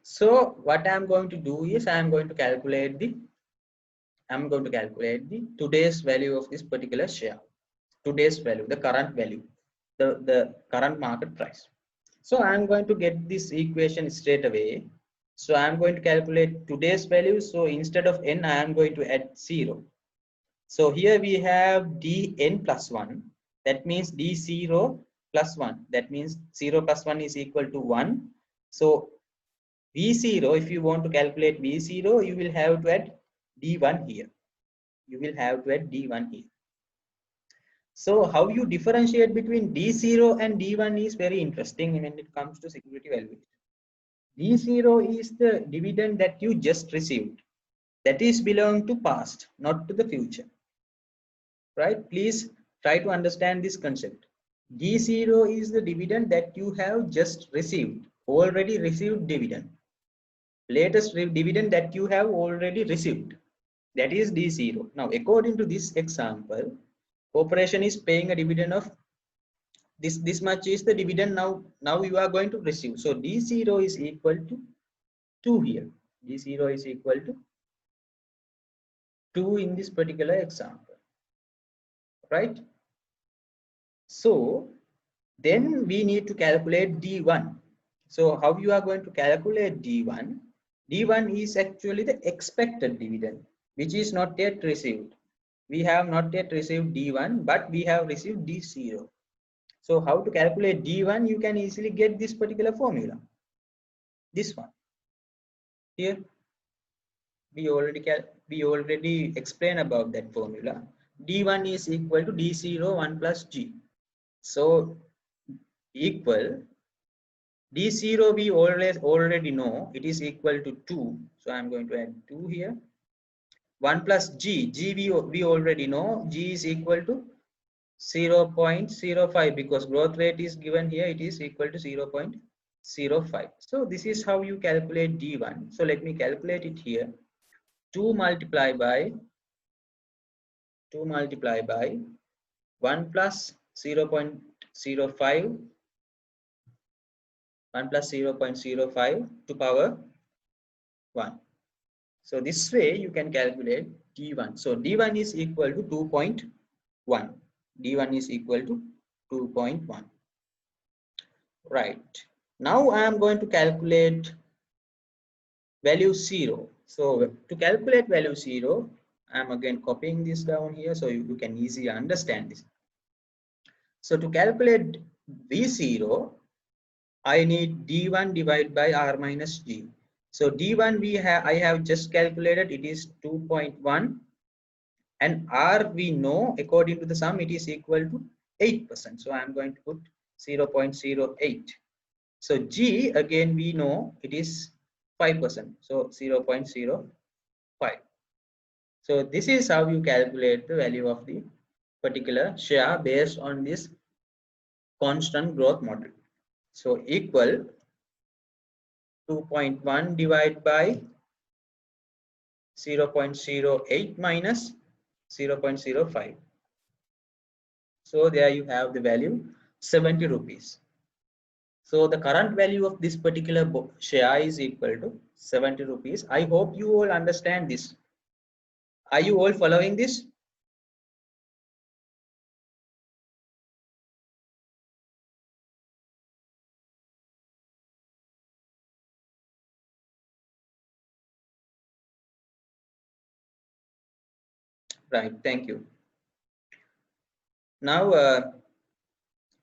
So what I am going to do is I am going to calculate the today's value of this particular share. Today's value, the current value, the current market price. So I'm going to get this equation straight away. So I'm going to calculate today's value. So instead of n, I am going to add 0. So here we have dn plus 1. That means d0 plus 1. That means 0 plus 1 is equal to 1. So v0, if you want to calculate v0, you will have to add d1 here. You will have to add d1 here. So how you differentiate between D0 and D1 is very interesting when it comes to security valuation. D0 is the dividend that you just received. That is belong to past, not to the future. Right? Please try to understand this concept. D0 is the dividend that you have just received, already received dividend. Latest dividend that you have already received. That is D0. Now, according to this example, corporation is paying a dividend of this much is the dividend now you are going to receive. So d0 is equal to 2 here. D0 is equal to 2 in this particular example, right? So then we need to calculate d1. So how you are going to calculate d1? D1 is actually the expected dividend which is not yet received. We have not yet received d1, but we have received d0. So how to calculate d1? You can easily get this particular formula. This one here, we already explained about that formula. D1 is equal to D0 1 plus G. So equal D0 we already know it is equal to 2. So I'm going to add 2 here. 1 plus G we already know G is equal to 0.05 because growth rate is given here, it is equal to 0.05. So this is how you calculate D1. So let me calculate it here. 2 multiply by 1 plus 0.05, 1 plus 0.05 to power 1. So this way you can calculate D1. So D1 is equal to 2.1. D1 is equal to 2.1. Right. Now I am going to calculate value 0. So to calculate value 0, I am again copying this down here so you can easily understand this. So to calculate V0, I need D1 divided by R minus G. So D1 I have just calculated, it is 2.1, and R we know according to the sum it is equal to 8%. So I am going to put 0.08. So G again we know it is 5%. So 0.05. So this is how you calculate the value of the particular share based on this constant growth model. So equal 2.1 divided by 0.08 minus 0.05. So there you have the value 70 rupees. So the current value of this particular share is equal to 70 rupees. I hope you all understand this. Are you all following this? Right, thank you. Now,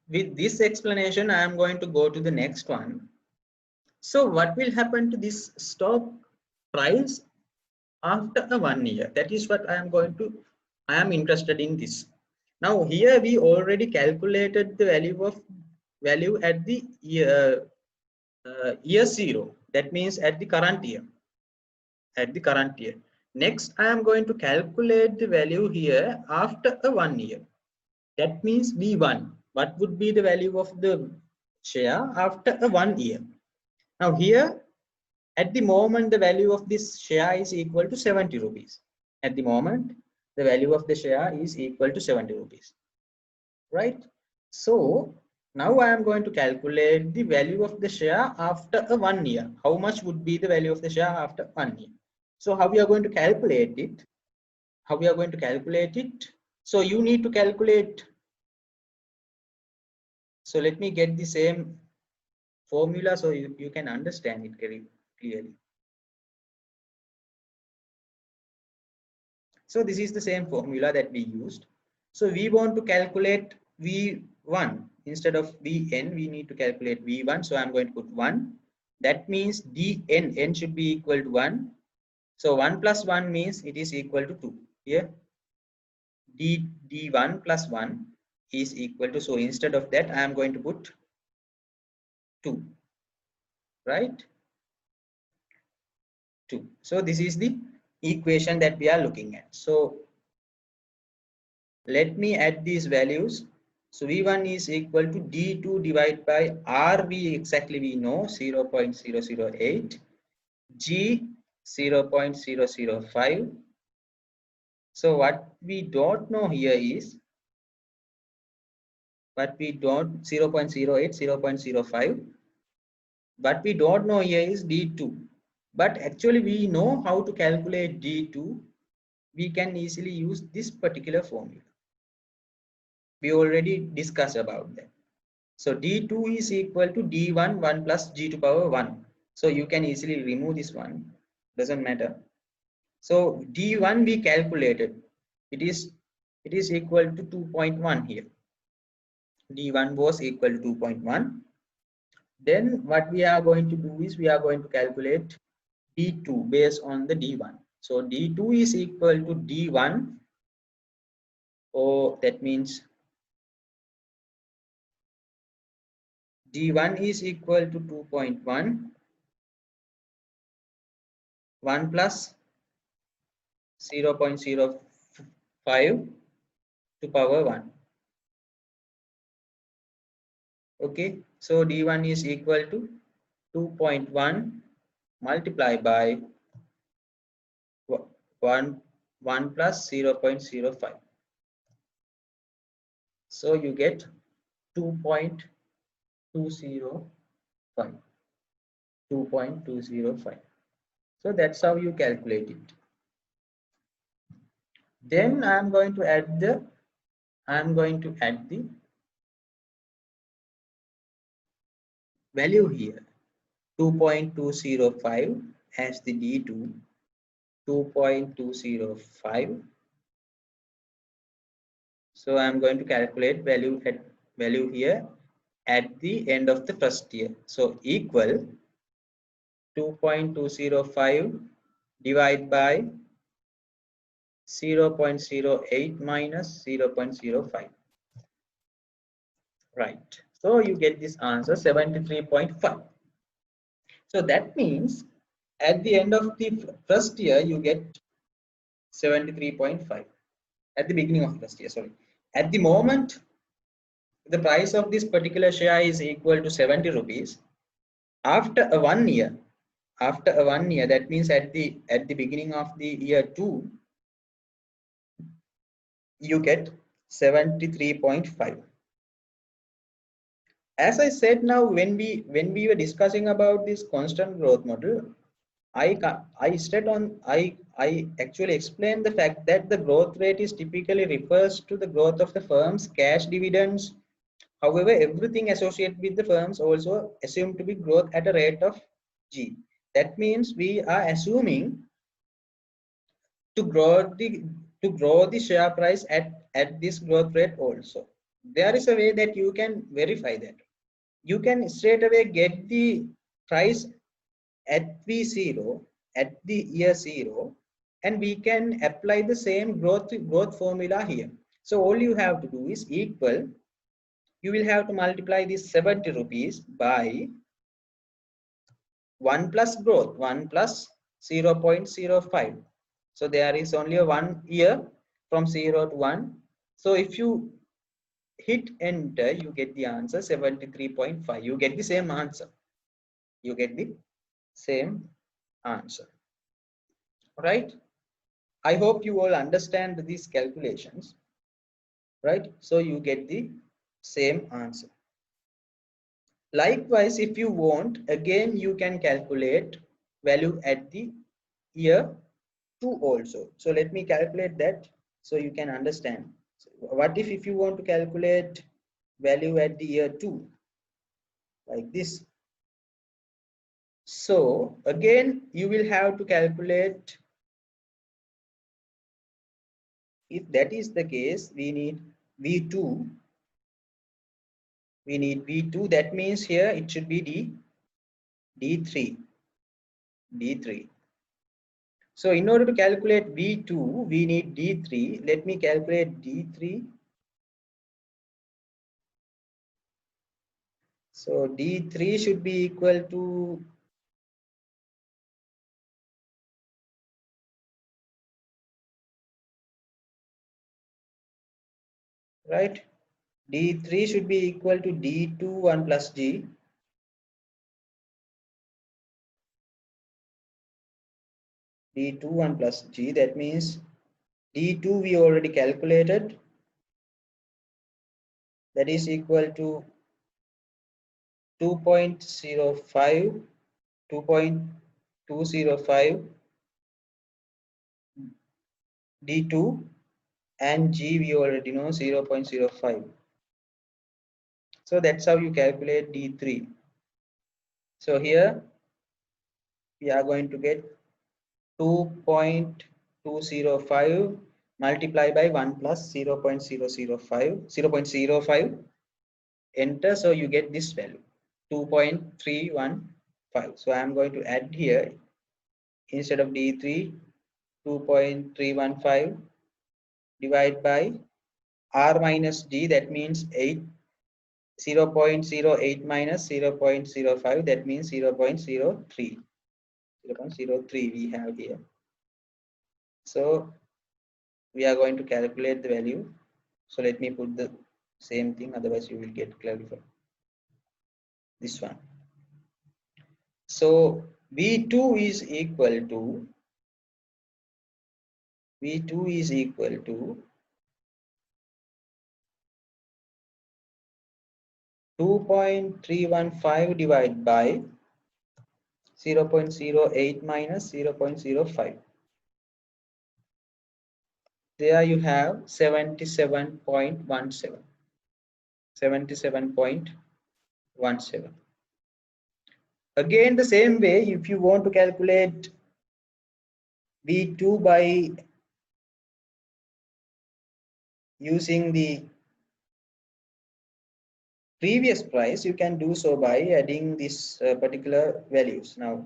with this explanation, I am going to go to the next one. So what will happen to this stock price after a 1 year? That is what I am interested in this. Now here we already calculated the value at the year 0. That means at the current year. Next, I am going to calculate the value here after a 1 year. That means V1. What would be the value of the share after a 1 year? Now here, at the moment, the value of this share is equal to 70 rupees. At the moment, the value of the share is equal to 70 rupees. Right? So now I am going to calculate the value of the share after a 1 year. How much would be the value of the share after 1 year? So how we are going to calculate it? So you need to calculate. So let me get the same formula so you can understand it very clearly. So this is the same formula that we used. So we want to calculate V1 instead of Vn, we need to calculate V1. So I'm going to put 1. That means Dn, n should be equal to 1. So 1 plus 1 means it is equal to 2. Here D1 plus 1 is equal to, so instead of that I am going to put 2, right? 2. So this is the equation that we are looking at. So let me add these values. So V1 is equal to D2 divided by R, we know 0.008, G 0.005. So what we don't know here is, 0.08, 0.05. What we don't know here is D2. But actually we know how to calculate D2. We can easily use this particular formula. We already discussed about that. So D2 is equal to D1, 1 plus G to power 1. So you can easily remove this one. Doesn't matter. So D1 we calculated. It is equal to 2.1 here. D1 was equal to 2.1. Then what we are going to do is we are going to calculate D2 based on the D1. So D2 is equal to D1, or that means D1 is equal to 2.1, 1 plus 0.05 to power 1. Okay, so d1 is equal to 2.1 multiplied by 1 plus 0.05. So you get 2.205. 2.205. So that's how you calculate it. Then I'm going to add the value here. 2.205 as the D2, 2.205. So I'm going to calculate value here at the end of the first year. So equal 2.205 divided by 0.08 minus 0.05. Right. So you get this answer 73.5. So that means at the end of the first year you get 73.5 at the beginning of first year. Sorry. At the moment, the price of this particular share is equal to 70 rupees. After a 1 year, that means at the beginning of the year 2, you get 73.5. As I said, now when we were discussing about this constant growth model, I actually explained the fact that the growth rate is typically refers to the growth of the firm's cash dividends. However, everything associated with the firms also assumed to be growth at a rate of G. That means we are assuming to grow the share price at this growth rate also. There is a way that you can verify that. You can straight away get the price at V0 at the year 0, and we can apply the same growth formula here. So all you have to do is equal, you will have to multiply this 70 rupees by 1 plus growth, 1 plus 0.05. So there is only a 1 year from 0 to 1. So if you hit enter, you get the answer 73.5. You get the same answer. You get the same answer. Right? I hope you all understand these calculations. Right? So you get the same answer. Likewise, if you want, again you can calculate value at the year 2 also. So let me calculate that so you can understand. So what if you want to calculate value at the year 2 like this? So again you will have to calculate. If that is the case, we need V2. That means here it should be D3. So in order to calculate V2, we need D3. Let me calculate D3. So D3 should be equal to right. D3 should be equal to D2 1 plus G. D2 1 plus G. That means D2 we already calculated. That is equal to 2.05 D2, and G we already know 0.05. So that's how you calculate D3. So here we are going to get 2.205 multiplied by 1 plus 0.005. Enter, so you get this value 2.315. So I am going to add here, instead of D3, 2.315 divided by R minus D, that means 0.08 minus 0.05, that means 0.03. 0.03 we have here. So we are going to calculate the value. So let me put the same thing, otherwise you will get clarified. This one. So V2 is equal to V2 is equal to 2.315 divided by 0.08 minus 0.05. There you have 77.17. 77.17. Again, the same way, if you want to calculate V2 by using the previous price, you can do so by adding this particular values. Now,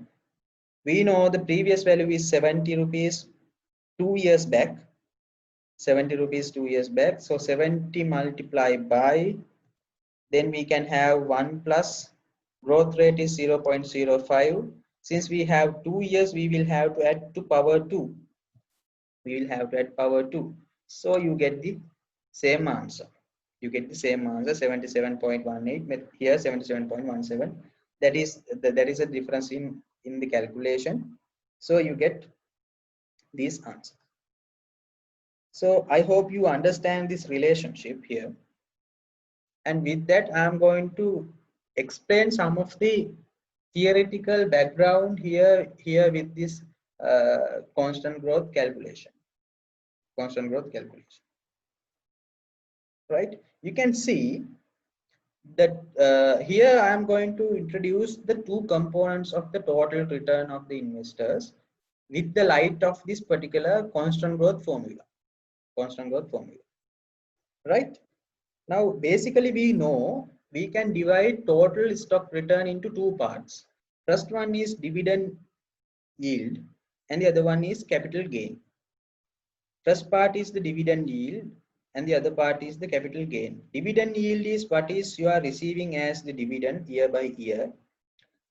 we know the previous value is 70 rupees 2 years back. 70 rupees 2 years back. So 70 multiplied by, then we can have 1 plus growth rate is 0.05. Since we have 2 years, we will have to add to power 2. We will have to add power 2. So you get the same answer. You get the same answer 77.18, here 77.17. That is a difference in the calculation. So you get this answer. So I hope you understand this relationship here. And with that, I am going to explain some of the theoretical background here with this constant growth calculation. Constant growth calculation. Right? You can see that here I am going to introduce the two components of the total return of the investors with the light of this particular constant growth formula. Constant growth formula. Right? Now, basically, we know we can divide total stock return into two parts. First one is dividend yield, and the other one is capital gain. First part is the dividend yield, and the other part is the capital gain. Dividend yield is what is you are receiving as the dividend year by year.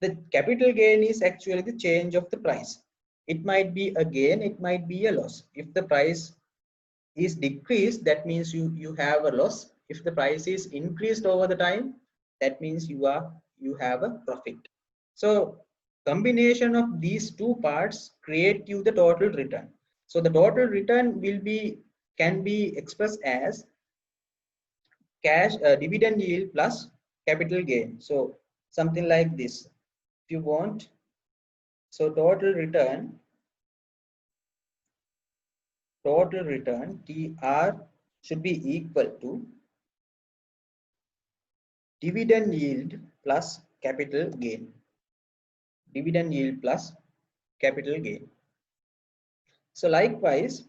The capital gain is actually the change of the price. It might be a gain, it might be a loss. If the price is decreased, that means you have a loss. If the price is increased over the time, that means you have a profit. So combination of these two parts create you the total return. So the total return can be expressed as cash dividend yield plus capital gain. So something like this if you want. So total return TR should be equal to dividend yield plus capital gain. Dividend yield plus capital gain. So likewise,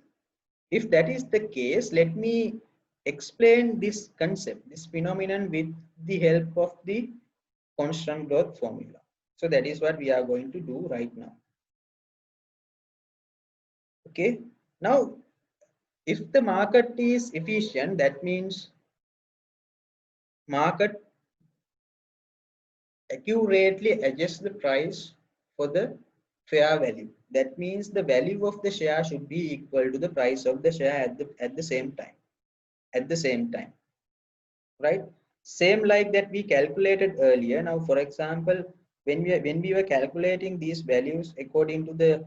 if that is the case, let me explain this concept, this phenomenon with the help of the constant growth formula. So that is what we are going to do right now. Okay. Now, if the market is efficient, that means market accurately adjusts the price for the fair value. That means the value of the share should be equal to the price of the share at the same time. At the same time. Right, same like that we calculated earlier. Now for example, when we were calculating these values according to the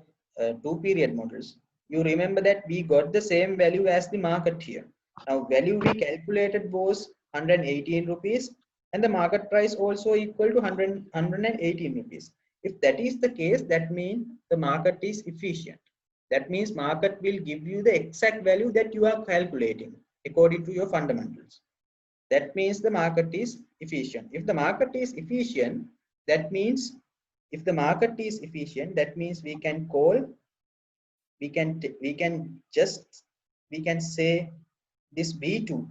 two period models, you remember that we got the same value as the market here. Now value we calculated was 118 rupees, and the market price also equal to 118 rupees. If that is the case, that means the market is efficient. That means market will give you the exact value that you are calculating according to your fundamentals. That means the market is efficient. If the market is efficient, that means if the market is efficient, that means we can call, we can say this V2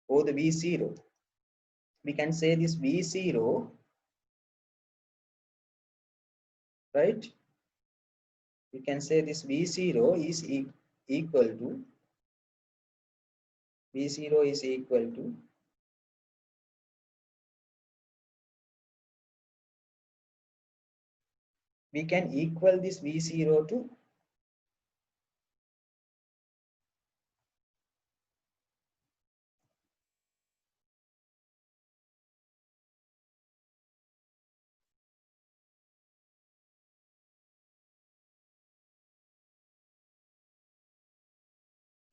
or the V0. We can say this V0, right? We can say this V0 is equal to, V0 is equal to we can equal this V0 to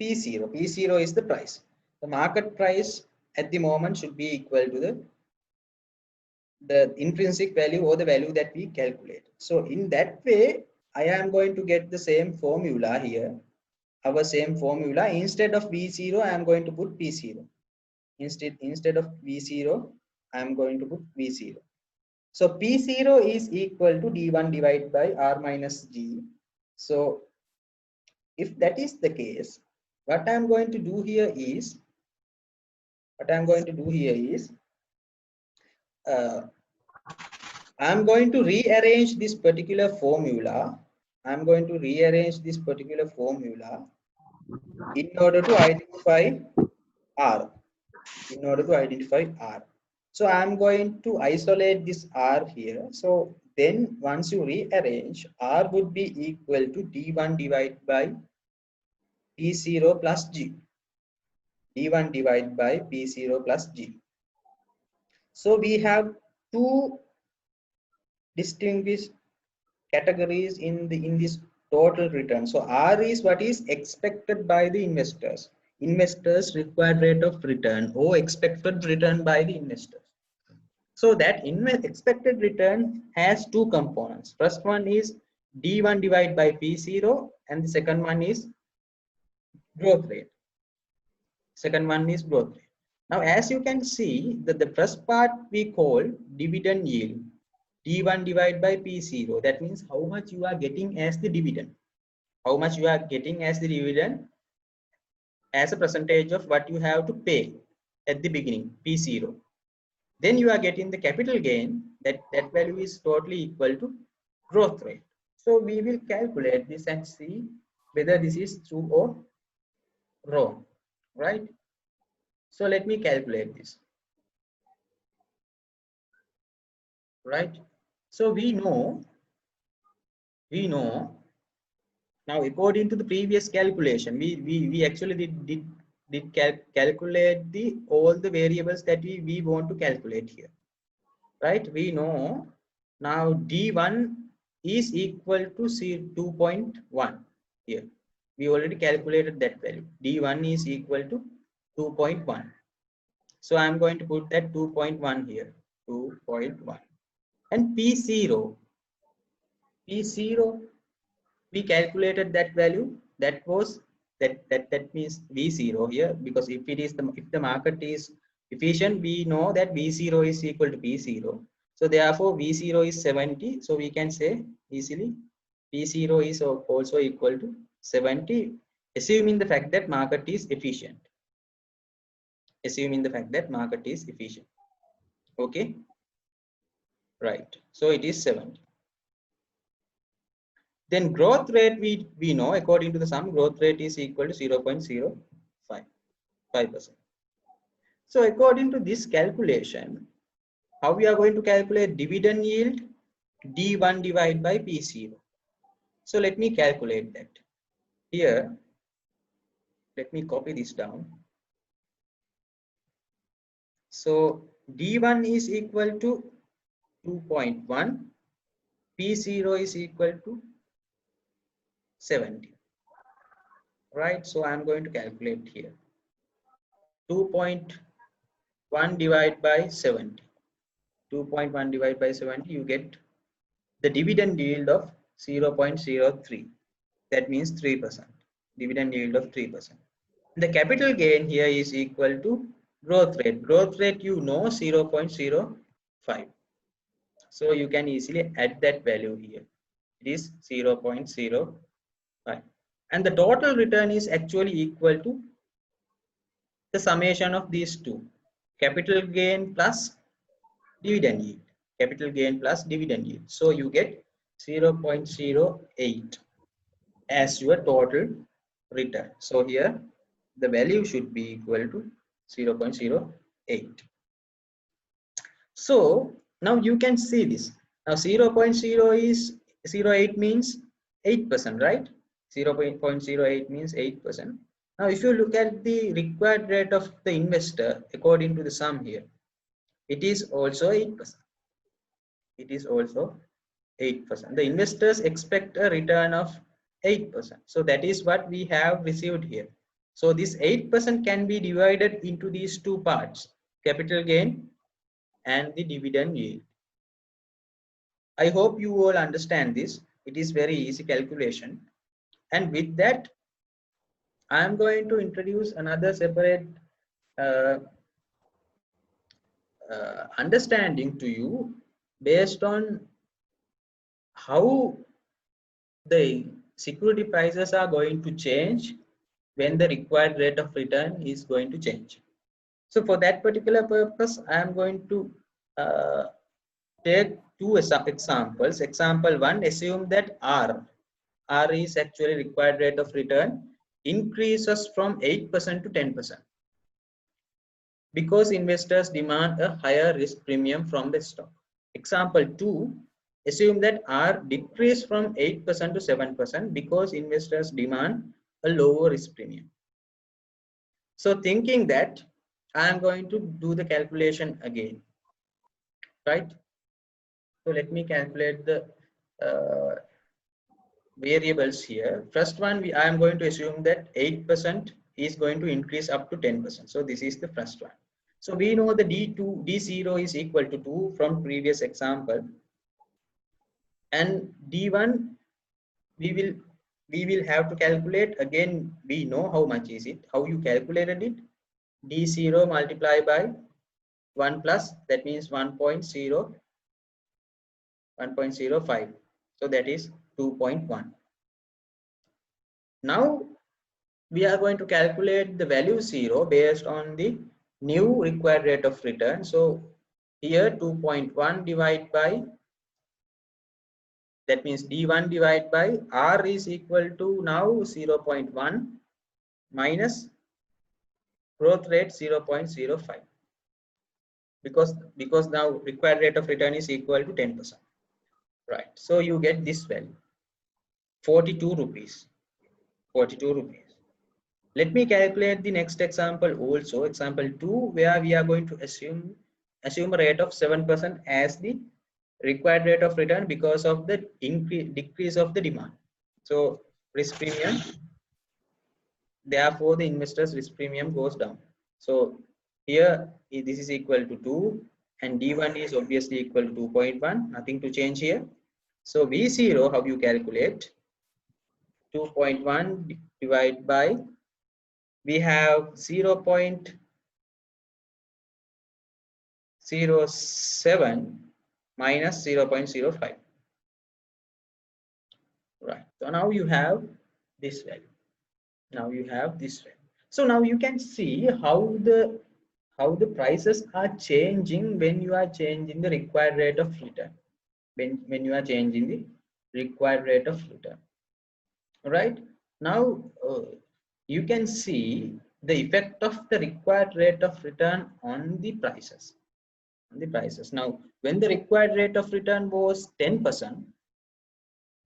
P0. P0 is the price. The market price at the moment should be equal to the intrinsic value or the value that we calculate. So in that way, I am going to get the same formula here. Our same formula. Instead of V0, I am going to put P0. Instead of V0, I am going to put V0. So P0 is equal to D1 divided by R minus G. So if that is the case, what I am going to do here is, uh, I'm going to rearrange this particular formula. I'm going to rearrange this particular formula in order to identify R. In order to identify R. So I'm going to isolate this R here. So then once you rearrange, R would be equal to D1 divided by P0 plus G. D1 divided by P0 plus G. So we have two distinguished categories in this total return. So R is what is expected by the investors. Investors required rate of return or expected return by the investors. So that expected return has two components. First one is D1 divided by P0 and the second one is growth rate. Second one is growth rate. Now as you can see that the first part we call dividend yield. D1 divided by P0. That means how much you are getting as the dividend. How much you are getting as the dividend as a percentage of what you have to pay at the beginning, P0. Then you are getting the capital gain, that value is totally equal to growth rate. So we will calculate this and see whether this is true or wrong, right? So let me calculate this, right? So we know now according to the previous calculation, we actually did calculate the all the variables that we want to calculate here, right? We know now D1 is equal to 2.1 here. We already calculated that value. D1 is equal to 2.1. So I'm going to put that 2.1 here, 2.1. And P0, we calculated that value. That was that means V0 here, because if the market is efficient, we know that V0 is equal to P0. So therefore V0 is 70. So we can say easily P0 is also equal to 70, assuming the fact that market is efficient. Assuming the fact that market is efficient. Okay, right. So it is 70. Then growth rate we know according to the sum, growth rate is equal to 0.05%. So according to this calculation, how we are going to calculate dividend yield? D1 divided by P0. So let me calculate that. Here, let me copy this down. So D1 is equal to 2.1, P0 is equal to 70. Right, so I'm going to calculate here. 2.1 divided by 70. 2.1 divided by 70, you get the dividend yield of 0.03. That means 3%. Dividend yield of 3%. The capital gain here is equal to growth rate. Growth rate, you know, 0.05. So you can easily add that value here. It is 0.05. And the total return is actually equal to the summation of these two. Capital gain plus dividend yield. Capital gain plus dividend yield. So you get 0.08 as your total return. So here the value should be equal to 0.08. So now you can see this. Now 0.08 means 8%, right? 0.08 means 8%. Now if you look at the required rate of the investor according to the sum here, it is also 8%. It is also 8%. The investors expect a return of 8%. So that is what we have received here. So this 8% can be divided into these two parts, capital gain and the dividend yield. I hope you all understand this. It is very easy calculation. And with that, I am going to introduce another separate uh, understanding to you based on how the security prices are going to change when the required rate of return is going to change. So for that particular purpose, I am going to uh, take two examples. Example one, assume that R is actually required rate of return increases from 8% to 10% because investors demand a higher risk premium from the stock. Example 2, assume that R decrease from 8% to 7% because investors demand a lower risk premium. So thinking that, I am going to do the calculation again, right? So let me calculate the uh, variables here. First one, I am going to assume that 8% is going to increase up to 10%. So this is the first one. So we know the D0 is equal to 2 from previous example, and D1 we will have to calculate again. We know how much is it, how you calculated it. D0 multiplied by 1 plus, that means 1.05. So that is 2.1. Now we are going to calculate the value 0 based on the new required rate of return. So here 2.1 divided by, that means D1 divided by R is equal to now 0.1 minus growth rate 0.05, because now required rate of return is equal to 10%, right? So you get this value, 42 rupees. 42 rupees. Let me calculate the next example also, example 2, where we are going to assume a rate of 7% as the required rate of return because of the decrease of the demand. So risk premium, therefore the investor's risk premium goes down. So here this is equal to 2 and D1 is obviously equal to 2.1, nothing to change here. So V0, how you calculate? 2.1 divided by, we have 0.07 minus 0.05, right? So now you have this value. Now you have this value. So now you can see how the prices are changing when you are changing the required rate of return. When you are changing the required rate of return, right? Now you can see the effect of the required rate of return on the prices. Now, when the required rate of return was 10%,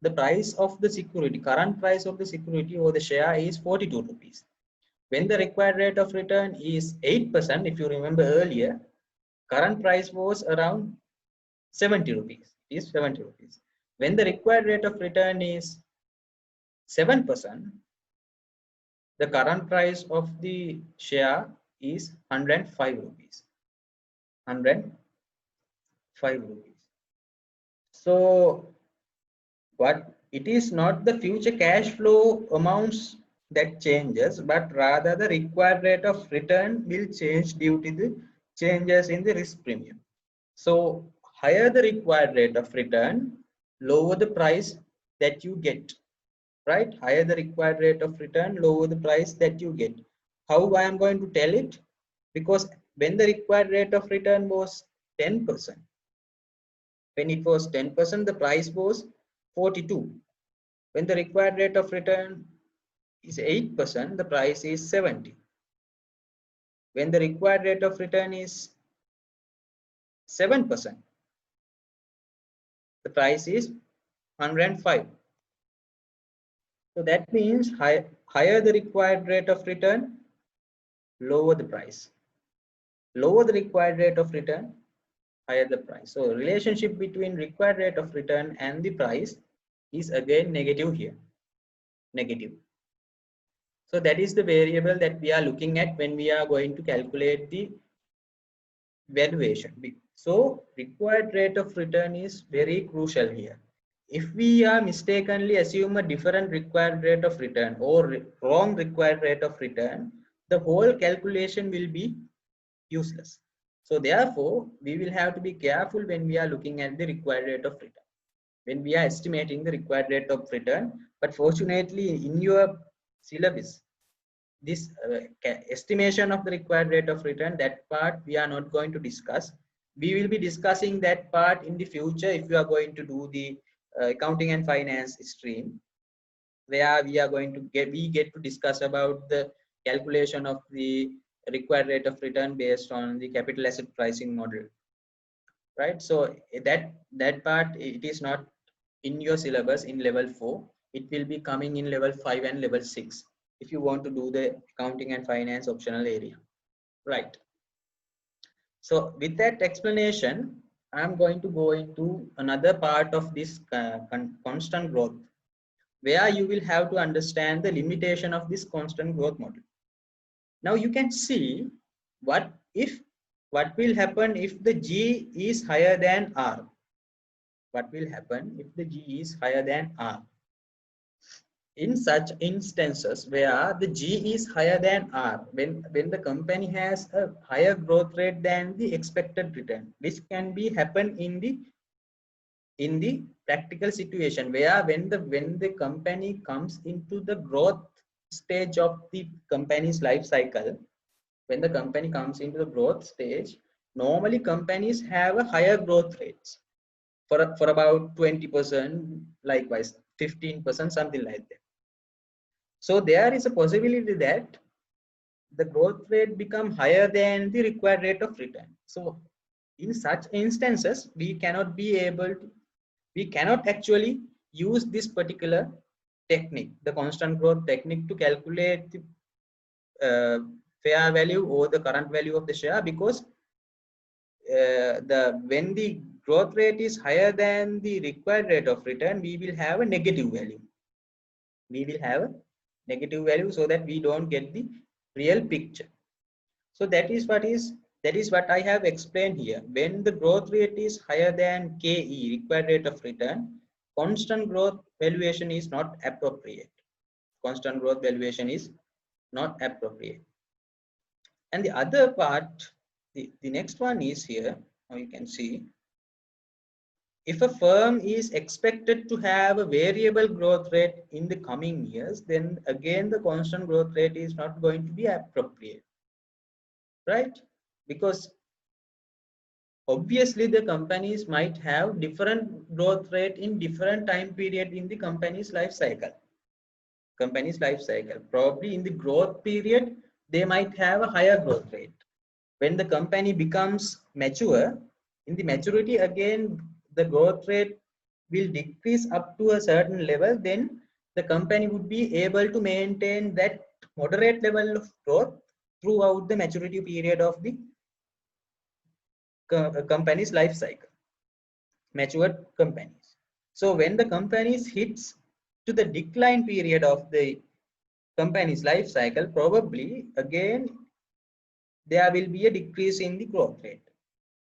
the price of the security, current price of the security or the share is 42 rupees. When the required rate of return is 8%, if you remember earlier, current price was around 70 rupees. Is 70 rupees. When the required rate of return is 7%, the current price of the share is 105 rupees. 105 rupees. So but it is not the future cash flow amounts that changes, but rather the required rate of return will change due to the changes in the risk premium. So higher the required rate of return, lower the price that you get, right? Higher the required rate of return, lower the price that you get. How I am going to tell it? Because when the required rate of return was 10%, when it was 10%, the price was 42. When the required rate of return is 8%, the price is 70. When the required rate of return is 7%, the price is 105. So that means higher the required rate of return, lower the price. Lower the required rate of return, higher the price. So relationship between required rate of return and the price is again negative here. Negative. So that is the variable that we are looking at when we are going to calculate the valuation. So required rate of return is very crucial here. If we are mistakenly assume a different required rate of return or wrong required rate of return, the whole calculation will be useless. So therefore, we will have to be careful when we are looking at the required rate of return, when we are estimating the required rate of return. But fortunately, in your syllabus, this estimation of the required rate of return, that part we are not going to discuss. We will be discussing that part in the future if you are going to do the accounting and finance stream, where we get to discuss about the calculation of the required rate of return based on the capital asset pricing model, right? So that part, it is not in your syllabus in level 4. It will be coming in level 5 and level 6 if you want to do the accounting and finance optional area, right? So with that explanation, I'm going to go into another part of this constant growth, where you will have to understand the limitation of this constant growth model. Now you can see what will happen if the G is higher than R. What will happen if the G is higher than R? In such instances where the G is higher than R, when the company has a higher growth rate than the expected return, which can be happen in the practical situation, where when the company comes into the growth stage of the company's life cycle, when the company comes into the growth stage, normally companies have a higher growth rates for about 20%, likewise 15%, something like that. So there is a possibility that the growth rate become higher than the required rate of return. So in such instances, we cannot actually use this particular technique, the constant growth technique, to calculate the fair value or the current value of the share, because when the growth rate is higher than the required rate of return, we will have a negative value. We will have a negative value, so that we don't get the real picture. So that is what I have explained here. When the growth rate is higher than KE, required rate of return, constant growth valuation is not appropriate. Constant growth valuation is not appropriate. And the other part, the next one is here. Now you can see, if a firm is expected to have a variable growth rate in the coming years, then again the constant growth rate is not going to be appropriate, right? Because obviously the companies might have different growth rate in different time period in the company's life cycle. Probably in the growth period, they might have a higher growth rate. When the company becomes mature, in the maturity, again the growth rate will decrease up to a certain level. Then the company would be able to maintain that moderate level of growth throughout the maturity period of the company's life cycle, matured companies. So when the companies hits to the decline period of the company's life cycle, probably again there will be a decrease in the growth rate.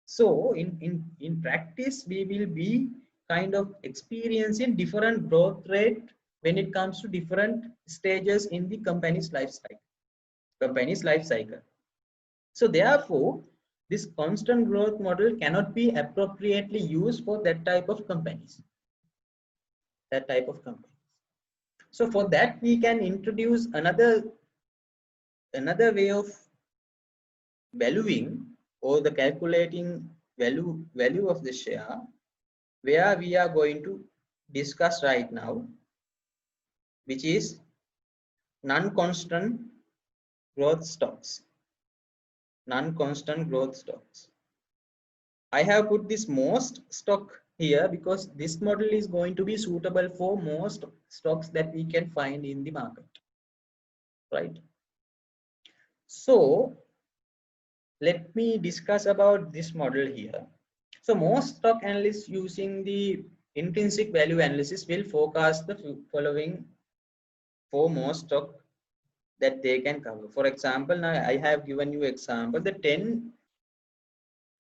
So in practice, we will be kind of experiencing different growth rate when it comes to different stages in the company's life cycle. So therefore, this constant growth model cannot be appropriately used for that type of companies. So for that, we can introduce another way of valuing, or the calculating value of the share, where we are going to discuss right now, which is non-constant growth stocks. Non-constant growth stocks. I have put this most stock here because this model is going to be suitable for most stocks that we can find in the market, right? So let me discuss about this model here. So most stock analysts using the intrinsic value analysis will forecast the following for most stock that they can cover. For example, now I have given you example the 10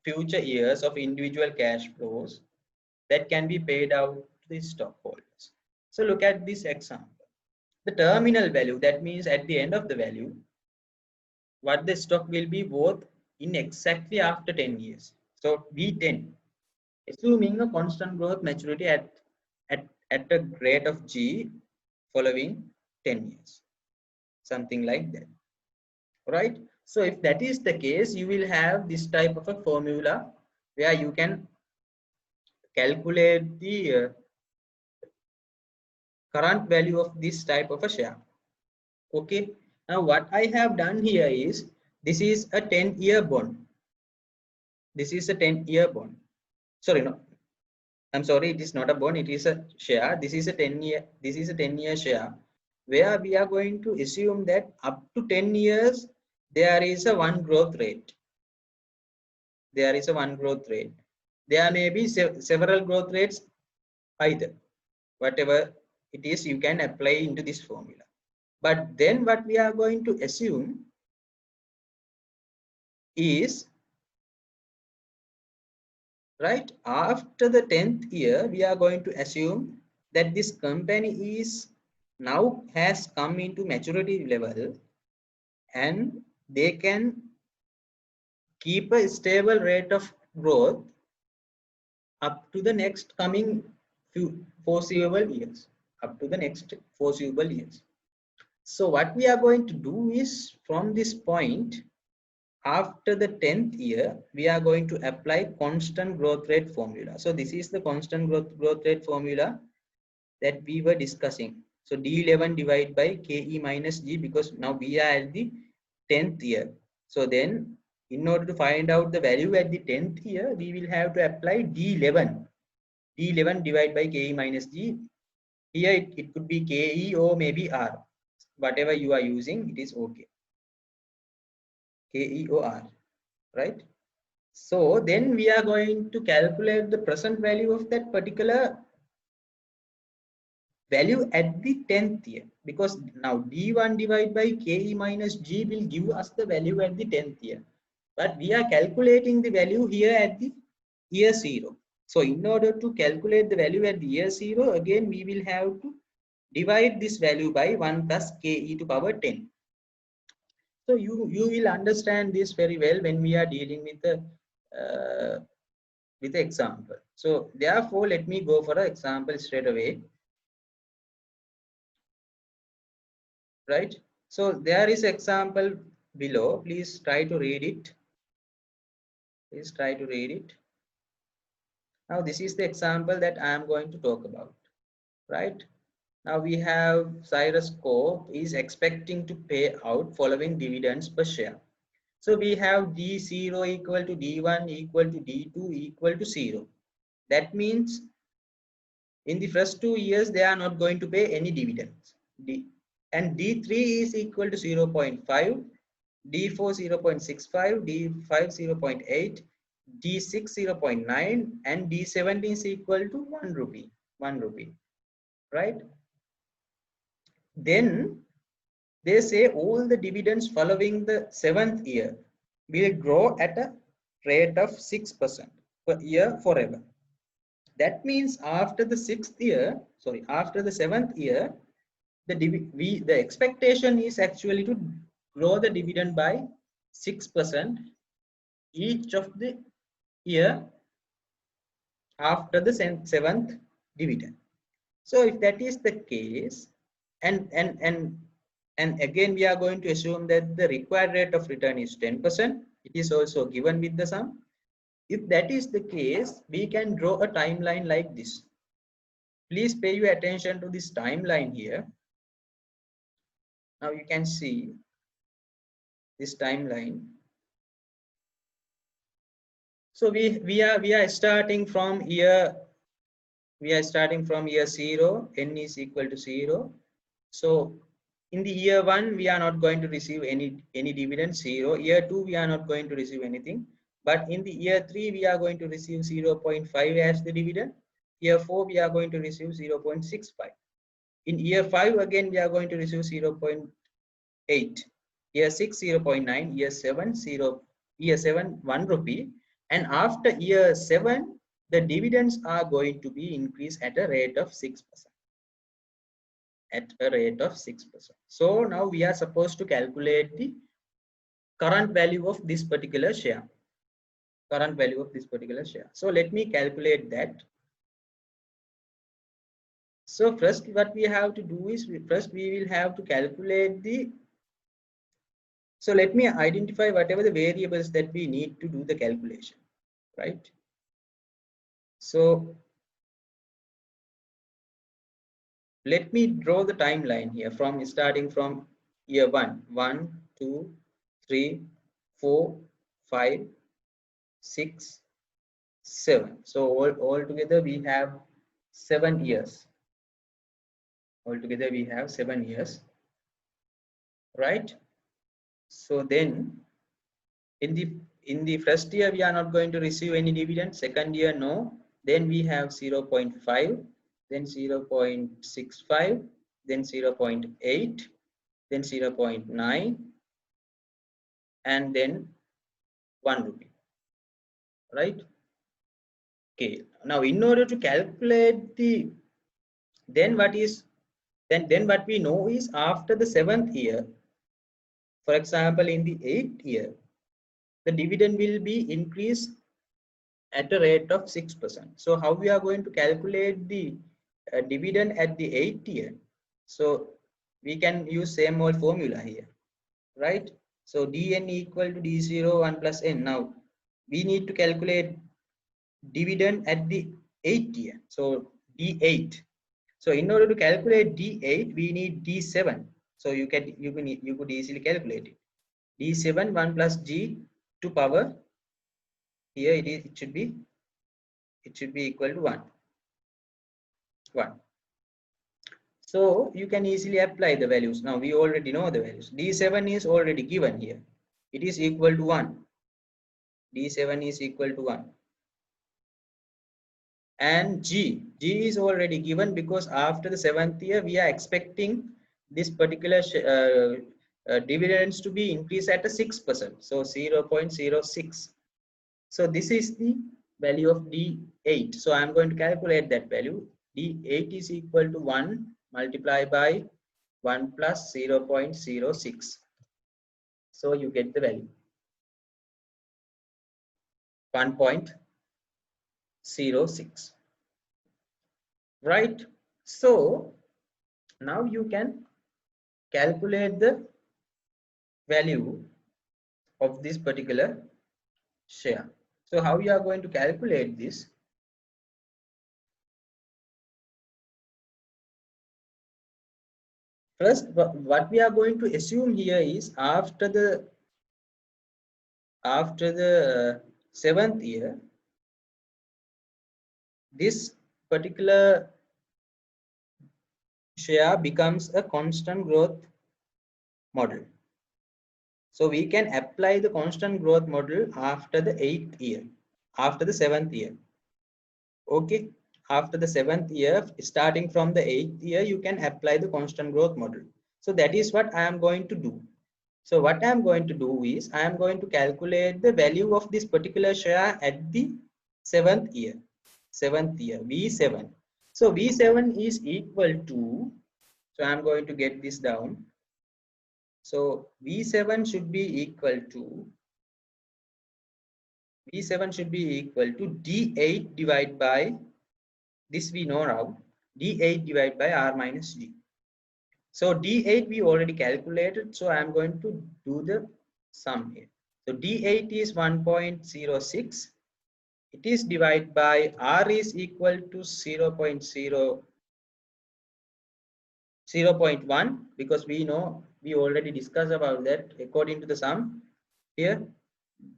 future years of individual cash flows that can be paid out to the stockholders. So look at this example. The terminal value, that means at the end of the value, what the stock will be worth in exactly after 10 years. So V10, assuming a constant growth maturity at a rate of G following 10 years, something like that, right? So if that is the case, you will have this type of a formula where you can calculate the current value of this type of a share. Okay, now what I have done here is, this is a 10-year bond. This is a 10-year bond. Sorry, no, I'm sorry, it is not a bond, it is a share. This is a 10-year share, where we are going to assume that up to 10 years there is a one growth rate. There is a one growth rate. There may be several growth rates either. Whatever it is, you can apply into this formula. But then what we are going to assume is, right after the 10th year, we are going to assume that this company is now has come into maturity level and they can keep a stable rate of growth up to the next coming few foreseeable years, up to the next foreseeable years. So what we are going to do is, from this point, after the 10th year, we are going to apply constant growth rate formula. So this is the constant growth rate formula that we were discussing. So D11 divided by KE minus G, because now we are at the 10th year. So then in order to find out the value at the 10th year, we will have to apply D11. D11 divided by KE minus G. Here it could be KE or maybe R. Whatever you are using, it is okay. KEOR, right? So then we are going to calculate the present value of that particular value at the 10th year, because now D1 divided by KE minus G will give us the value at the 10th year. But we are calculating the value here at the year 0. So in order to calculate the value at the year 0, again we will have to divide this value by 1 plus KE to power 10. So you will understand this very well when we are dealing with the example. So therefore, let me go for an example straight away. Right. So there is example below. Please try to read it. Please try to read it. Now this is the example that I am going to talk about. Right. Now we have Cyrus Co is expecting to pay out following dividends per share. So we have D0 equal to D1 equal to D2 equal to 0. That means in the first 2 years, they are not going to pay any dividends. And D3 is equal to 0.5, D4 0.65, D5 0.8, D6 0.9, and D17 is equal to 1 rupee. 1 rupee, right? Then they say all the dividends following the 7th year will grow at a rate of 6% per year forever. That means after the 7th year, the expectation is actually to grow the dividend by 6% each of the year after the 7th dividend. So if that is the case, and again we are going to assume that the required rate of return is 10%. It is also given with the sum. If that is the case, we can draw a timeline like this. Please pay your attention to this timeline here. Now you can see this timeline. So we are starting from year 0, n is equal to 0. So in the year 1 we are not going to receive any dividend, 0. Year 2 we are not going to receive anything, but in the year 3 we are going to receive 0.5 as the dividend. Year 4 we are going to receive 0.65. In year 5 again we are going to receive 8, year 6 0.9, year 7 0, year 7 1 rupee, and after year 7 the dividends are going to be increased at a rate of 6%, at a rate of 6%. So now we are supposed to calculate the current value of this particular share, current value of this particular share. So let me calculate that. So first what we have to do is first we will have to calculate the, so let me identify whatever the variables that we need to do the calculation, right? So let me draw the timeline here from starting from year 1, 1, 2, 3, 4, 5, 6, 7. So all together we have 7 years. Altogether we have 7 years, right? So then in the first year we are not going to receive any dividend, second year no, then we have 0.5, then 0.65, then 0.8, then 0.9, and then 1 rupee, right? Okay, now in order to calculate the, then what is, then what we know is after the 7th year, for example in the 8th year, the dividend will be increased at a rate of 6%. So how we are going to calculate the dividend at the 8th year? So we can use same old formula here, right? So dn equal to d0 1 plus n. Now we need to calculate dividend at the 8th year. So d8. So in order to calculate d8, we need d7. So you could easily calculate it. d7 1 plus g to power, here it should be equal to 1. So you can easily apply the values. Now we already know the values. D7 is already given here. It is equal to 1. D7 is equal to 1. And G is already given because after the 7th year we are expecting this particular dividends to be increased at a 6%. So 0.06. So this is the value of D8. So I'm going to calculate that value. D8 is equal to 1 multiplied by 1 plus 0.06. So you get the value 1.06. Right? So now you can calculate the value of this particular share. So how you are going to calculate this? First, what we are going to assume here is after the 7th year, this particular share becomes a constant growth model. So we can apply the constant growth model after the 8th year, after the 7th year. Okay, after the 7th year, starting from the 8th year, you can apply the constant growth model. So that is what I am going to do. So what I am going to do is I am going to calculate the value of this particular share at the 7th year. V7. So V7 is equal to, so I am going to get this down. So V7 should be equal to D8 divided by, this we know now, D8 divided by R minus G. So D8 we already calculated, so I am going to do the sum here. So D8 is 1.06. It is divided by R is equal to 0.1 because we know, we already discussed about that. According to the sum here,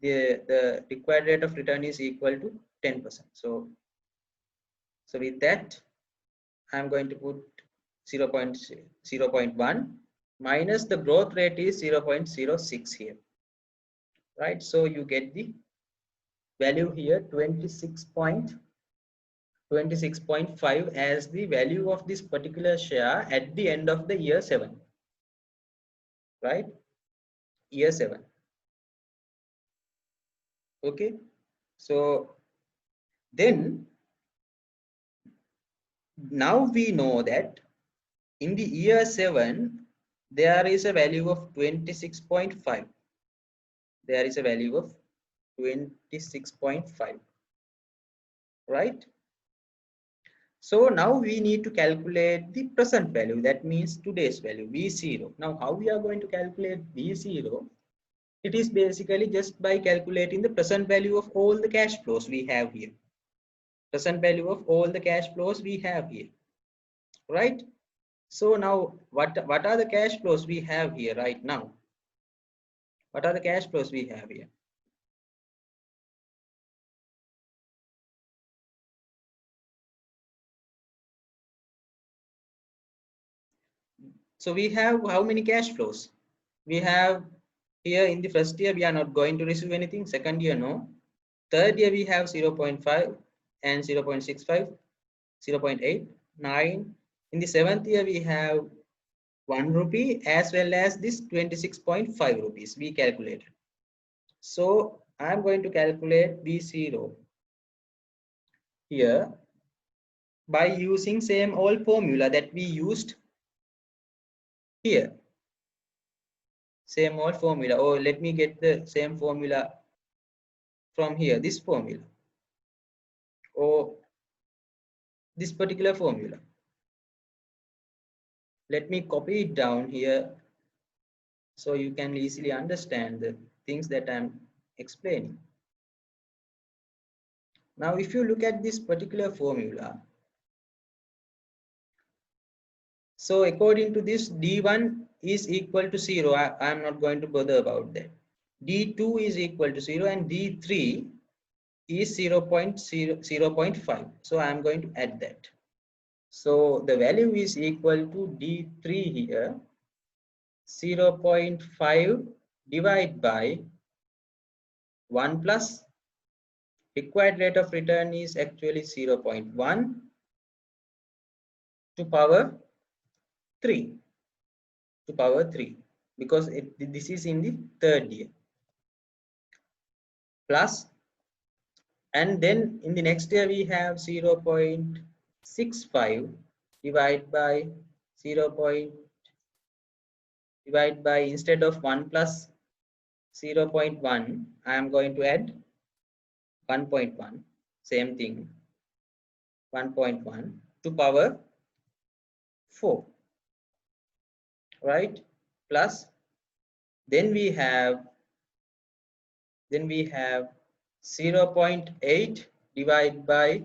the required rate of return is equal to 10%. So with that, I'm going to put 0.1 minus the growth rate is 0.06 here, right? So you get the value here 26.5 as the value of this particular share at the end of the year 7. right? Year 7. Okay, so then now we know that in the year 7 there is a value of 26.5. There is a value of 26.5, right? So now we need to calculate the present value, that means today's value, V0. Now how we are going to calculate V0? It is basically just by calculating the present value of all the cash flows we have here. Present value of all the cash flows we have here, right? So now what are the cash flows we have here right now? What are the cash flows we have here? So we have how many cash flows? We have here in the first year we are not going to receive anything. Second year no. Third year we have 0.5 and 0.65, 0.8, 9. In the seventh year we have 1 rupee as well as this 26.5 rupees we calculated. So I am going to calculate V0 here by using same old formula that we used here. Same old formula, or let me get the same formula from here, this formula or this particular formula. Let me copy it down here so you can easily understand the things that I'm explaining. Now, if you look at this particular formula, so according to this, D1 is equal to 0. I'm not going to bother about that. D2 is equal to 0 and D3 is 0.5. So I'm going to add that. So the value is equal to D3 here, 0.5 divided by 1 plus required rate of return is actually 0.1 to power 3 because this is in the third year, plus, and then in the next year we have 0.65 divided by 0. Divide by, instead of 1 plus 0.1 I am going to add 1.1, same thing, 1.1 to power 4, right? Plus then we have 0.8 divided by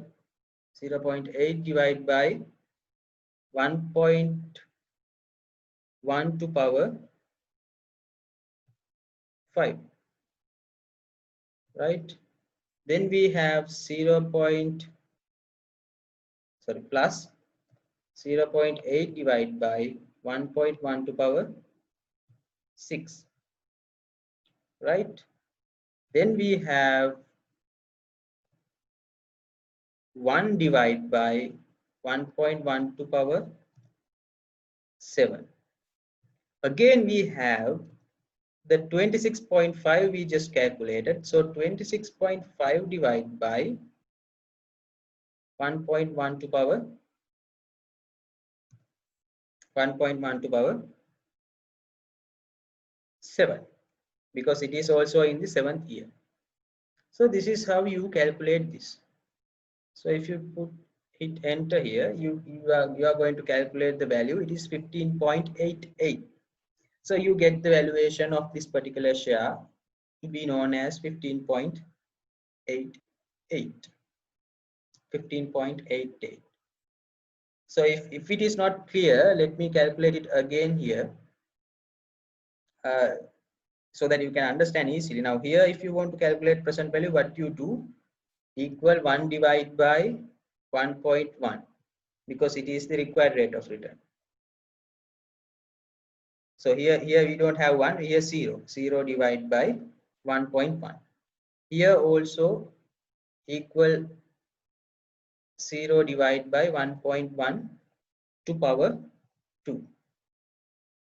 1.1 to power 5, right? Then we have 0.8 divided by 1.1 to power 6, right? Then we have 1 divided by 1.1 to power 7. Again we have the 26.5 we just calculated. So 26.5 divided by 1.1 to power 7, because it is also in the 7th year. So this is how you calculate this. So if you hit enter here, you are going to calculate the value. It is 15.88. So you get the valuation of this particular share to be known as 15.88. 15.88. So if it is not clear, let me calculate it again here, so that you can understand easily. Now here, if you want to calculate present value, what you do, equal 1 divided by 1.1, because it is the required rate of return. So here we don't have 1, here 0. 0 divided by 1.1. Here also equal 0 divided by 1.1 to power 2.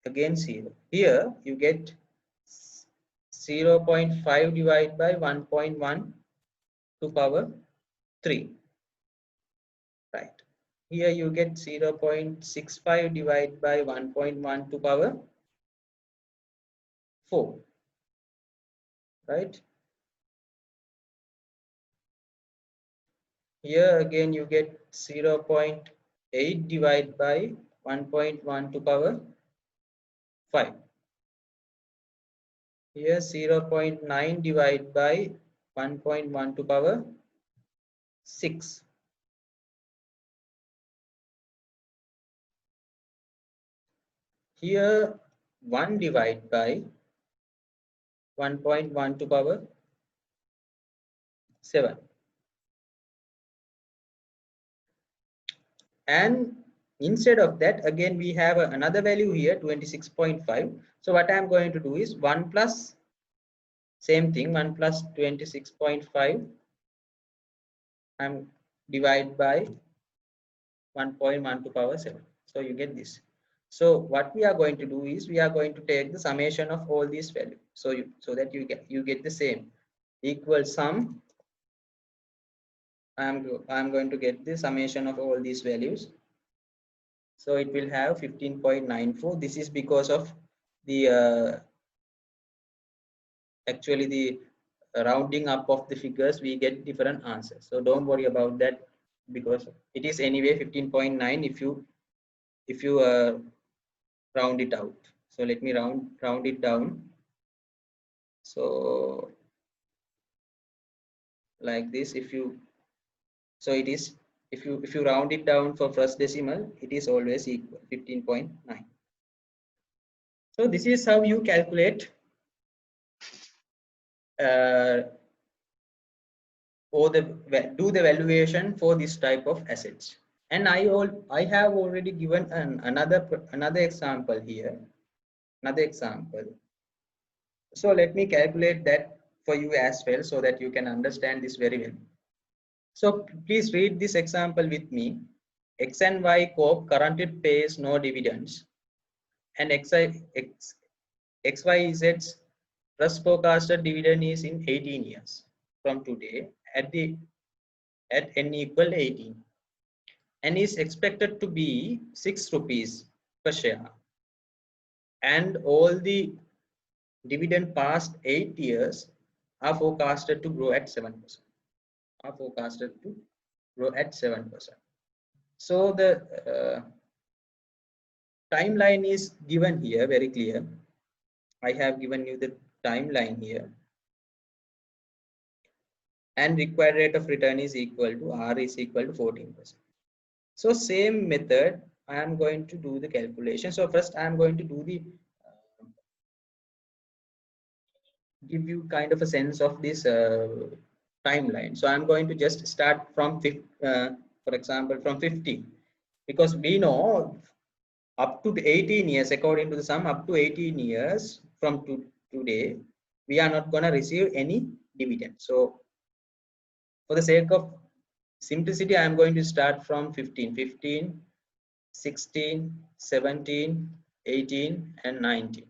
again 0. Here you get 0.5 divided by 1.1 to power 3, right? Here you get 0.65 divided by 1.1 to power 4, right? Here again you get 0.8 divided by 1.1 to power 5. Here 0.9 divided by 1.1 to power 6. Here 1 divided by 1.1 to power 7. And instead of that, again we have another value here, 26.5. So what I am going to do is 1 plus, same thing, 1 plus 26.5 I'm divide by 1.1 to power 7. So you get this. So what we are going to do is we are going to take the summation of all these values. So that you get the same equal sum. I'm going to get the summation of all these values. So it will have 15.94. This is because of the actually the rounding up of the figures, we get different answers. So don't worry about that, because it is anyway 15.9 if you round it out. So let me round it down. So like this, so it is, if you round it down for first decimal, it is always equal 15.9. So this is how you calculate or do the valuation for this type of assets. And I have already given another example here, another example. So let me calculate that for you as well, so that you can understand this very well. So please read this example with me. X and Y Corp currently pays no dividends, and XYZ's trust forecasted dividend is in 18 years from today at n equal 18, and is expected to be 6 rupees per share, and all the dividend past 8 years are forecasted to grow at 7%. Are forecasted to grow at 7%. So the timeline is given here very clear. I have given you the timeline here, and required rate of return is equal to R is equal to 14%. So same method I am going to do the calculation. So first I am going to do the give you kind of a sense of this timeline. So I'm going to just start from for example from 50, because we know up to 18 years, according to the sum, up to 18 years from today, we are not going to receive any dividend. So for the sake of simplicity, I am going to start from 15, 16, 17, 18, and 19.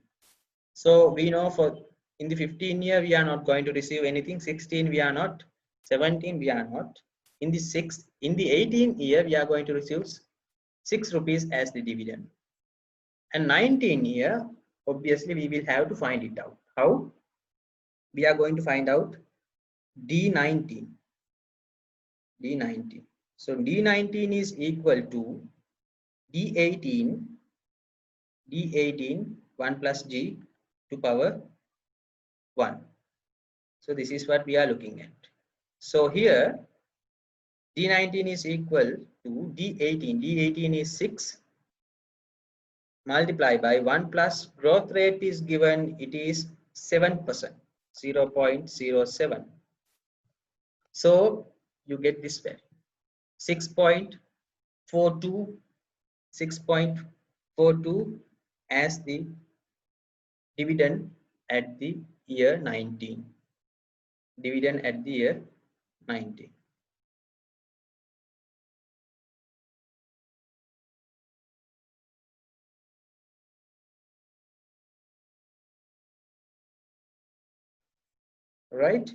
So we know for in the 15 year, we are not going to receive anything. 16, we are not. 17, we are not. In the 18 year, we are going to receive 6 rupees as the dividend. And 19 year, obviously, we will have to find it out. How? We are going to find out D19. D19. So D19 is equal to D18, D18, 1 plus G to power 1. So this is what we are looking at. So here D19 is equal to D18. D18 is 6 multiplied by 1 plus growth rate is given, it is 7%, 0.07. So you get this value 6.42, 6.42 as the dividend at the year 19. Dividend at the year 19. right?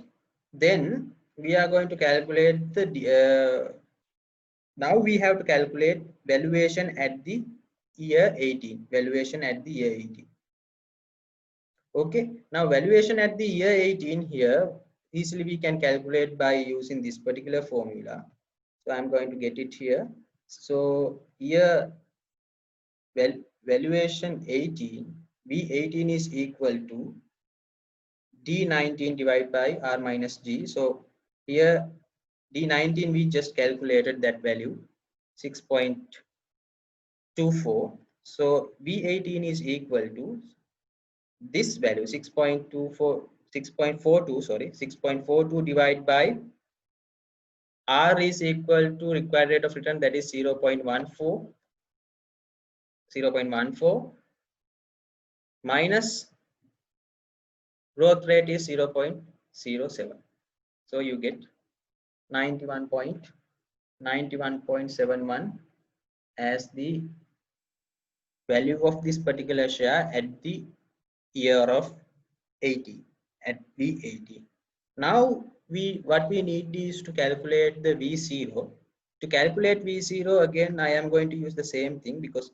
Then we are going to calculate the now we have to calculate valuation at the year 18. Valuation at the year 18. Okay, now valuation at the year 18 here, easily we can calculate by using this particular formula. So I'm going to get it here. So year valuation 18, V18 is equal to D19 divided by R minus G. So here D19 we just calculated that value 6.24. So V18 is equal to this value 6.42, sorry, 6.42 divided by R is equal to required rate of return, that is 0.14 minus growth rate is 0.07. So you get 91.71 as the value of this particular share at the year of 80, at V80. Now what we need is to calculate the V0. To calculate V0, again I am going to use the same thing, because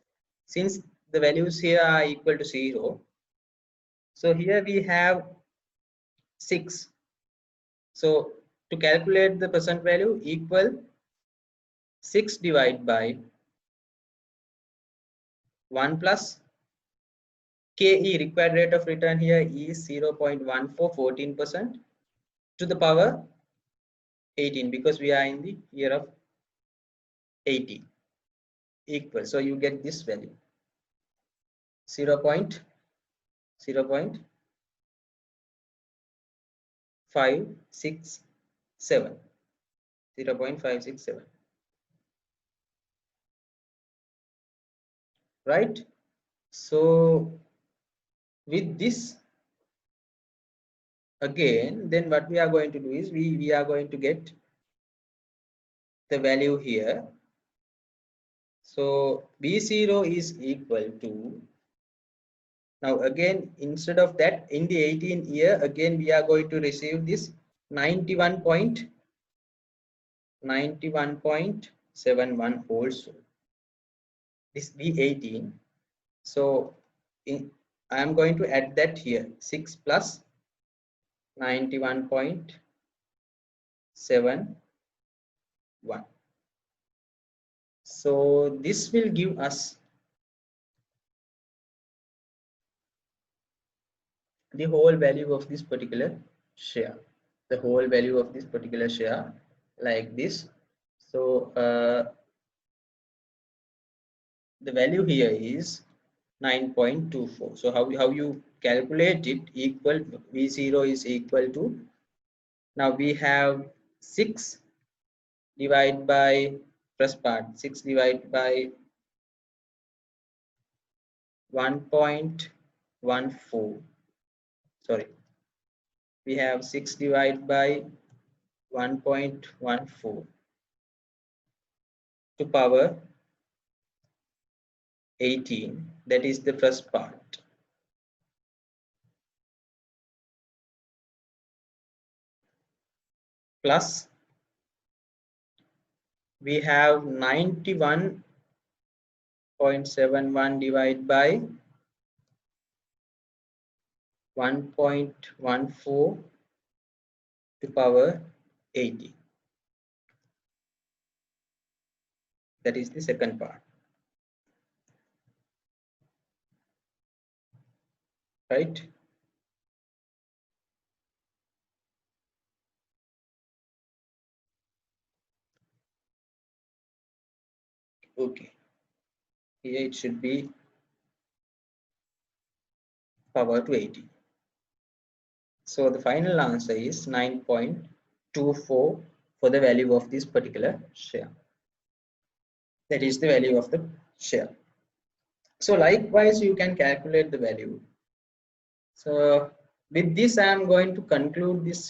since the values here are equal to 0, so here we have 6. So to calculate the present value, equal 6 divided by 1 plus KE, required rate of return here is 0.14, to the power 18, because we are in the year of 80, equal. So you get this value 0.567, 0.567, right? So with this, again, then what we are going to do is we are going to get the value here. So B0 is equal to, now again, instead of that, in the 18th year, again we are going to receive this 91.71 also, this V18. So I am going to add that here, 6 plus 91.71. So this will give us the whole value of this particular share, the whole value of this particular share, like this. So the value here is 9.24. So how you calculate it? Equal V0 is equal to, now we have 6 divided by, first part, 6 divided by 1.14, sorry, we have 6 divided by 1.14 to power 18, that is the first part, plus we have 91.71 divided by 1.14 to power 80, that is the second part, right? Okay, here it should be power to 80. So the final answer is 9.24 for the value of this particular share. That is the value of the share. So likewise, you can calculate the value. So with this, I am going to conclude this